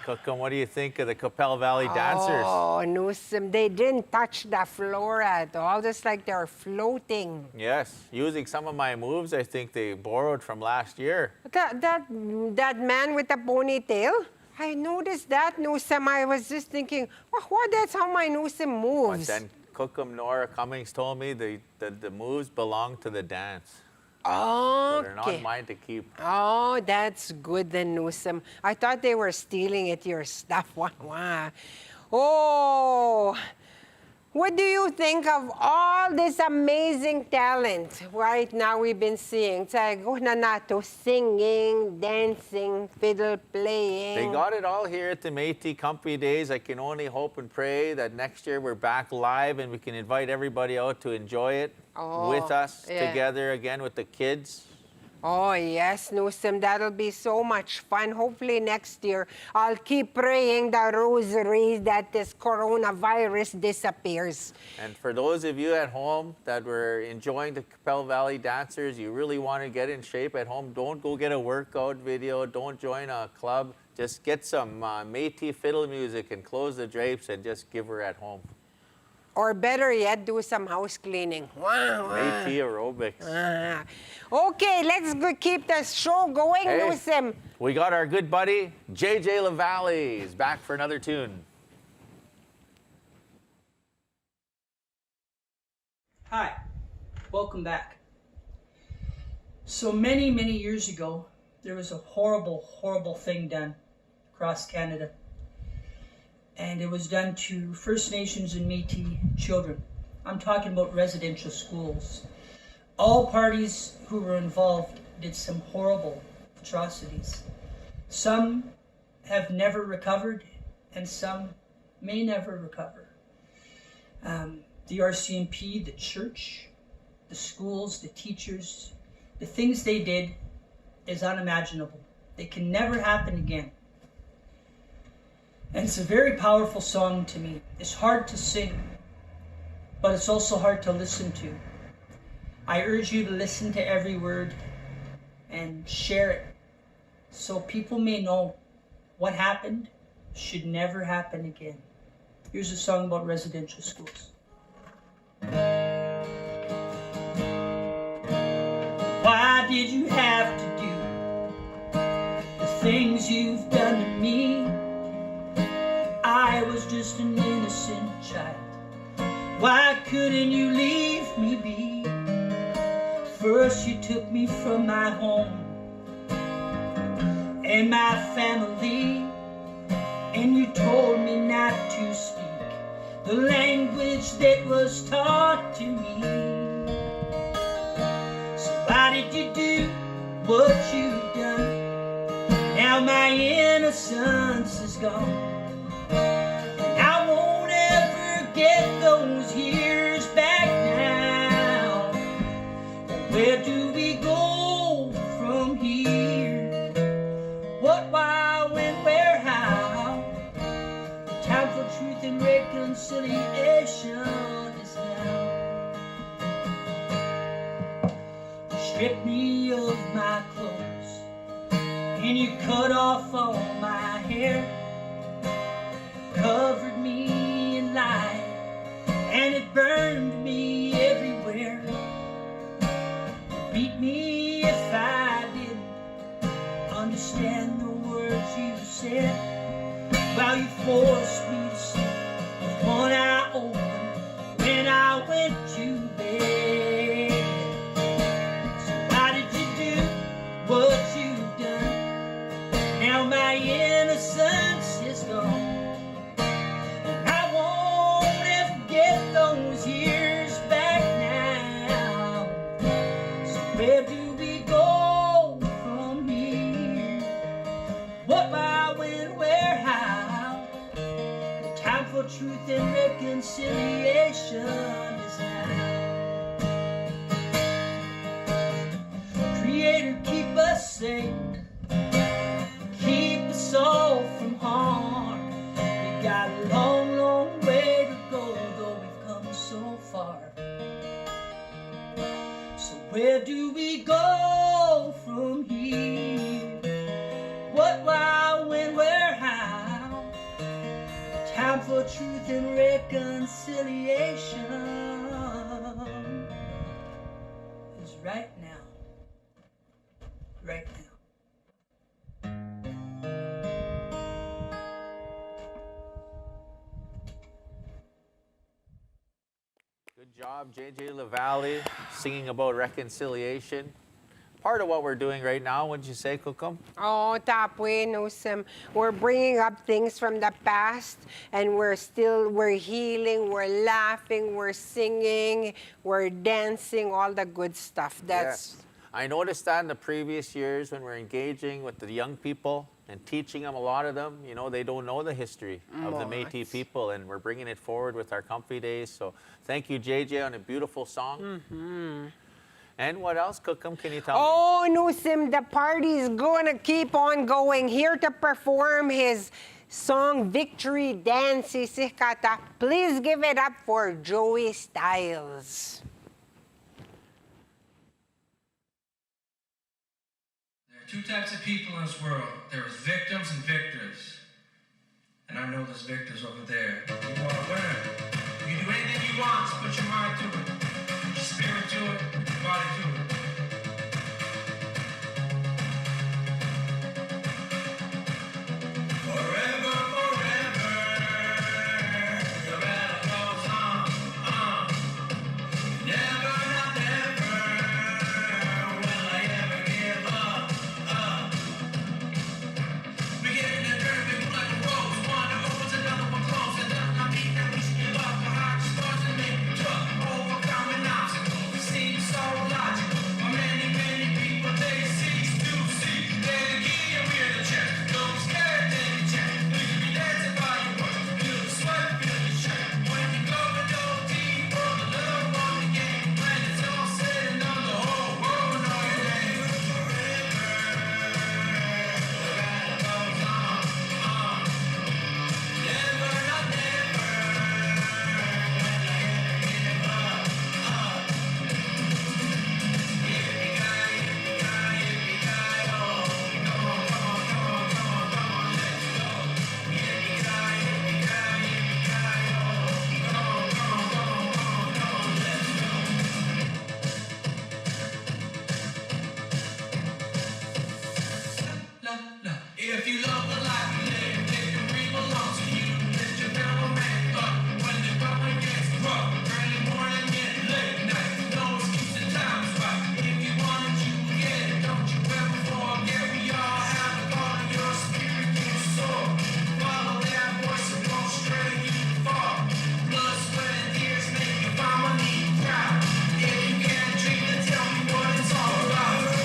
Cookham, what do you think of the Capel Valley dancers? Oh, Newsom, they didn't touch the floor at all, just like they're floating. Yes, using some of my moves I think they borrowed from last year. That man with the ponytail? I noticed that, Newsom. I was just thinking, oh, that's how my Newsom moves. But then Cookham Nora Cummings told me the moves belong to the dance. Oh, So they're not mine to keep. Oh, that's good then, Newsom. I thought they were stealing it, your stuff. Wah, wah. Oh, what do you think of all this amazing talent right now we've been seeing? It's like, singing, dancing, fiddle playing. They got it all here at the Métis Comfy Days. I can only hope and pray that next year we're back live and we can invite everybody out to enjoy it with us together again with the kids. Oh, yes, Newsom, that'll be so much fun. Hopefully next year, I'll keep praying the rosary that this coronavirus disappears. And for those of you at home that were enjoying the Capel Valley dancers, you really want to get in shape at home, don't go get a workout video, don't join a club. Just get some Métis fiddle music and close the drapes and just give her at home. Or better yet, do some house cleaning. Métis aerobics. Okay, let's keep the show going, Newsom. We got our good buddy, JJ LaValle, is back for another tune. Hi, welcome back. So many years ago, there was a horrible, horrible thing done across Canada. And it was done to First Nations and Métis children. I'm talking about residential schools. All parties who were involved did some horrible atrocities. Some have never recovered, and some may never recover. The RCMP, the church, the schools, the teachers, the things they did is unimaginable. They can never happen again. And it's a very powerful song to me. It's hard to sing, but it's also hard to listen to. I urge you to listen to every word and share it so people may know what happened should never happen again. Here's a song about residential schools. Why did you have to do the things you've done to me? I was just an innocent child. Why couldn't you leave me be? First you took me from my home and my family, and you told me not to speak the language that was taught to me. So why did you do what you've done? Now my innocence is gone. I won't ever get those years back now. Where do we go from here? What, why, when, where, how? The time for truth and reconciliation is now. You stripped me of my clothes and you cut off all my hair. Covered me in light and it burned me everywhere. You beat me if I didn't understand the words you said. While you forced me to sleep with one eye open when I went to bed. So why did you do what you've done? Now my innocence is gone. Those years back now. So where do we go from here? What, why, when, where, how? The time for truth and reconciliation is now. Creator, keep us safe. Keep us all from harm. We got a long, long way to go, though we've come so far. So where do we go from here? What, why, when, where, how? reconciliation is right now. Right now. Good job, JJ LaValle, singing about reconciliation. Part of what we're doing right now, wouldn't you say, Kukum? Oh, Tapwe, Nusem. We're bringing up things from the past, and we're healing, we're laughing, we're singing, we're dancing, all the good stuff. That's. Yes. I noticed that in the previous years when we're engaging with the young people and teaching them, a lot of them, you know, they don't know the history of the Métis people, and we're bringing it forward with our Comfy Days. So thank you, JJ, on a beautiful song. Mm-hmm. And what else, Kukum, can you tell me? Oh, Nusim, the party's gonna keep on going. Here to perform his song Victory Dance, Sikata. Please give it up for Joey Styles. There are two types of people in this world. There is victims and victors. And I know there's victors over there. You are a winner. You can do anything you want, just put your mind to it. Put your spirit to it, put your body to it. Forever, forever, the battle goes on. Never, not never, will I ever give up. Beginning to turn people like a rose. One opens, another one closes. It does not mean that we should give up. Our hearts starts to make tough, overcoming obstacles. It seems so logical. But many, many people they cease to see. They're the key and we're the champ. Don't be scared, take a chance. You can be dancing by your work. Feel the sweat, feel the shirt. When you go to go deep for the love of the game. When it's all said and done, the whole world will know your name. Never, not never, if you love the life you live, it can belong to you. Lift your fellow man up when the going gets rough. Early morning, get late night. No excuse, the time's right. If you want it, you will get it. Don't you ever forget we all have a part of your spirit can soar. Follow that voice and won't stray you far. Blood, sweat, and tears make your family proud. If you can't dream, then tell me what it's all about.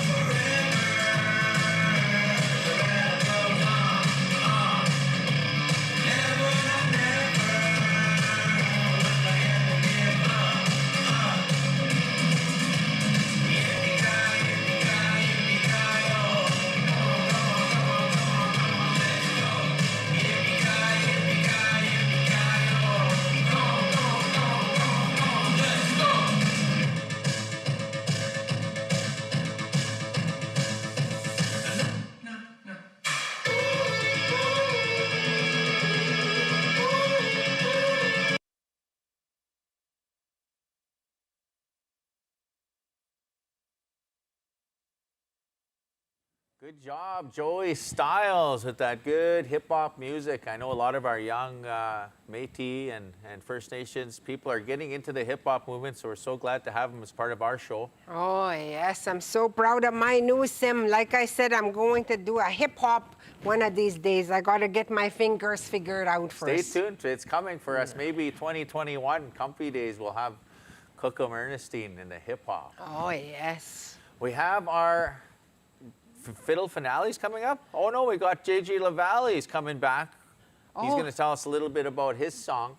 Good job, Joey Styles, with that good hip-hop music. I know a lot of our young Métis and First Nations people are getting into the hip-hop movement, so we're so glad to have them as part of our show. Oh, yes, I'm so proud of my new sim. Like I said, I'm going to do a hip-hop one of these days. I got to get my fingers figured out first. Stay tuned. It's coming for us. Maybe 2021 Comfy Days we'll have Kukum Ernestine in the hip-hop. Oh, yes. We have our fiddle finales coming up. Oh, no, we got JJ LaValle's coming back. He's going to tell us a little bit about his song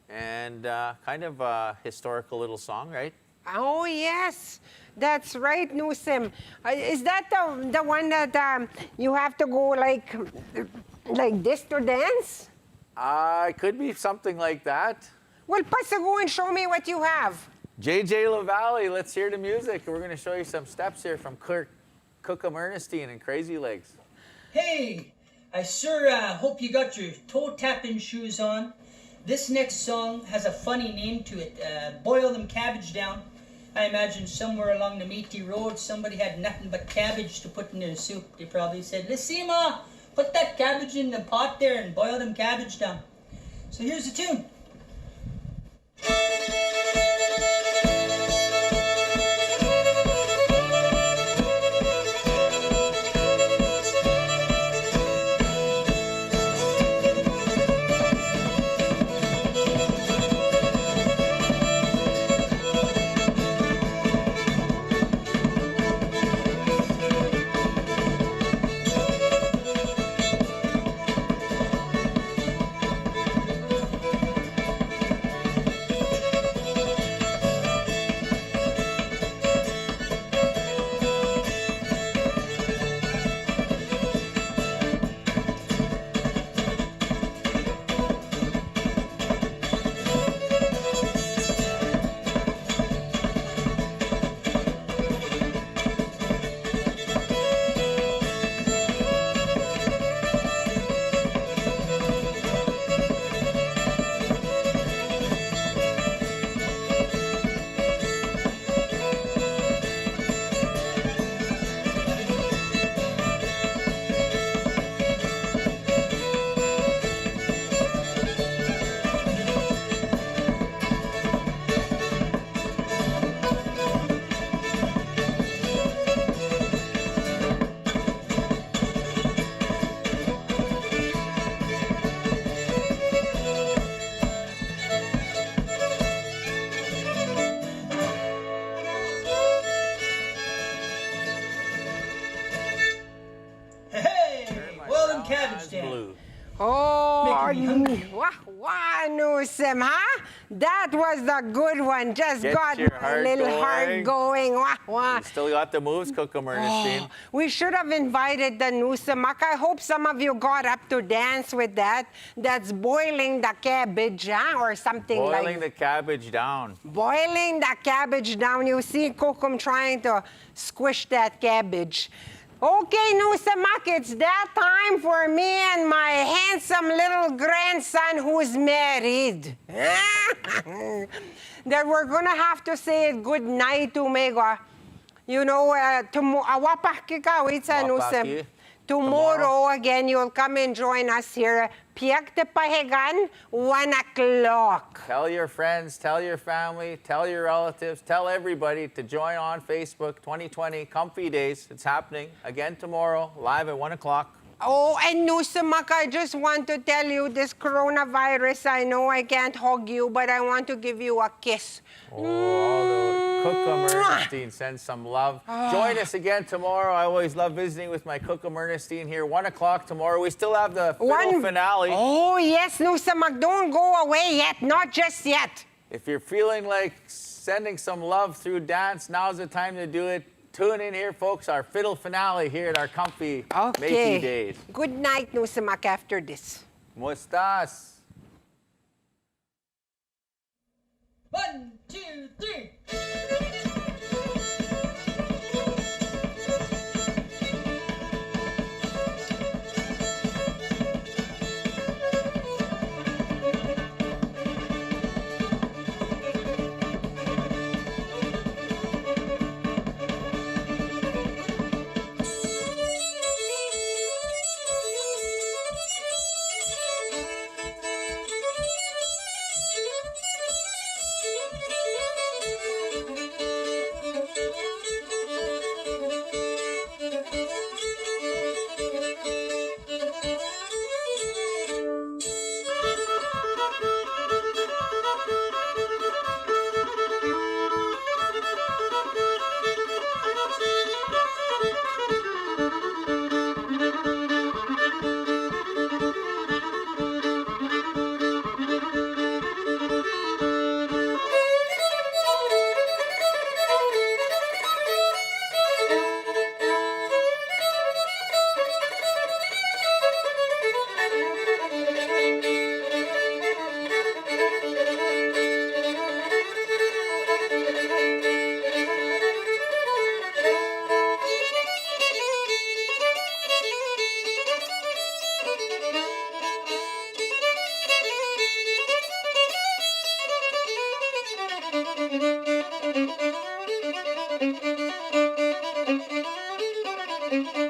and kind of a historical little song, right? Oh, yes. That's right, Nusim. Is that the one that you have to go like this to dance? It could be something like that. Well, Pasa, go and show me what you have. JJ LaValle, let's hear the music. We're going to show you some steps here from Kukum Ernestine and Crazy Legs. Hey, I sure hope you got your toe-tapping shoes on. This next song has a funny name to it, Boil Them Cabbage Down. I imagine somewhere along the Métis Road, somebody had nothing but cabbage to put in their soup. They probably said, Lissima, put that cabbage in the pot there and boil them cabbage down. So here's the tune. Newsom, huh? That was the good one. Just Get got your my heart little going. heart going. Wah, wah. You still got the moves, Cookum Ernestine. Oh, we should have invited the Newsom. I hope some of you got up to dance with that. That's boiling the cabbage, huh? Or something like that. Boiling the cabbage down. Boiling the cabbage down. You see Cookum trying to squish that cabbage. Okay, Nusamak, it's that time for me and my handsome little grandson who's married. That we're gonna have to say good night to Mega. You know, tomorrow again, you'll come and join us here. Piakte Pahegan, 1 o'clock. Tell your friends, tell your family, tell your relatives, tell everybody to join on Facebook 2020 Comfy Days. It's happening again tomorrow, live at 1 o'clock. Oh, and Nusamak, I just want to tell you this coronavirus, I know I can't hug you, but I want to give you a kiss. Cookum Ernestine sends some love. Join us again tomorrow. I always love visiting with my Cookum Ernestine here. 1 o'clock tomorrow. We still have the fiddle finale. Oh, yes, Nusamak, don't go away yet. Not just yet. If you're feeling like sending some love through dance, now's the time to do it. Tune in here, folks. Our fiddle finale here at our comfy Métis Days. Good night, Nusamak, after this. Mustas. 1, 2, 3. Thank you.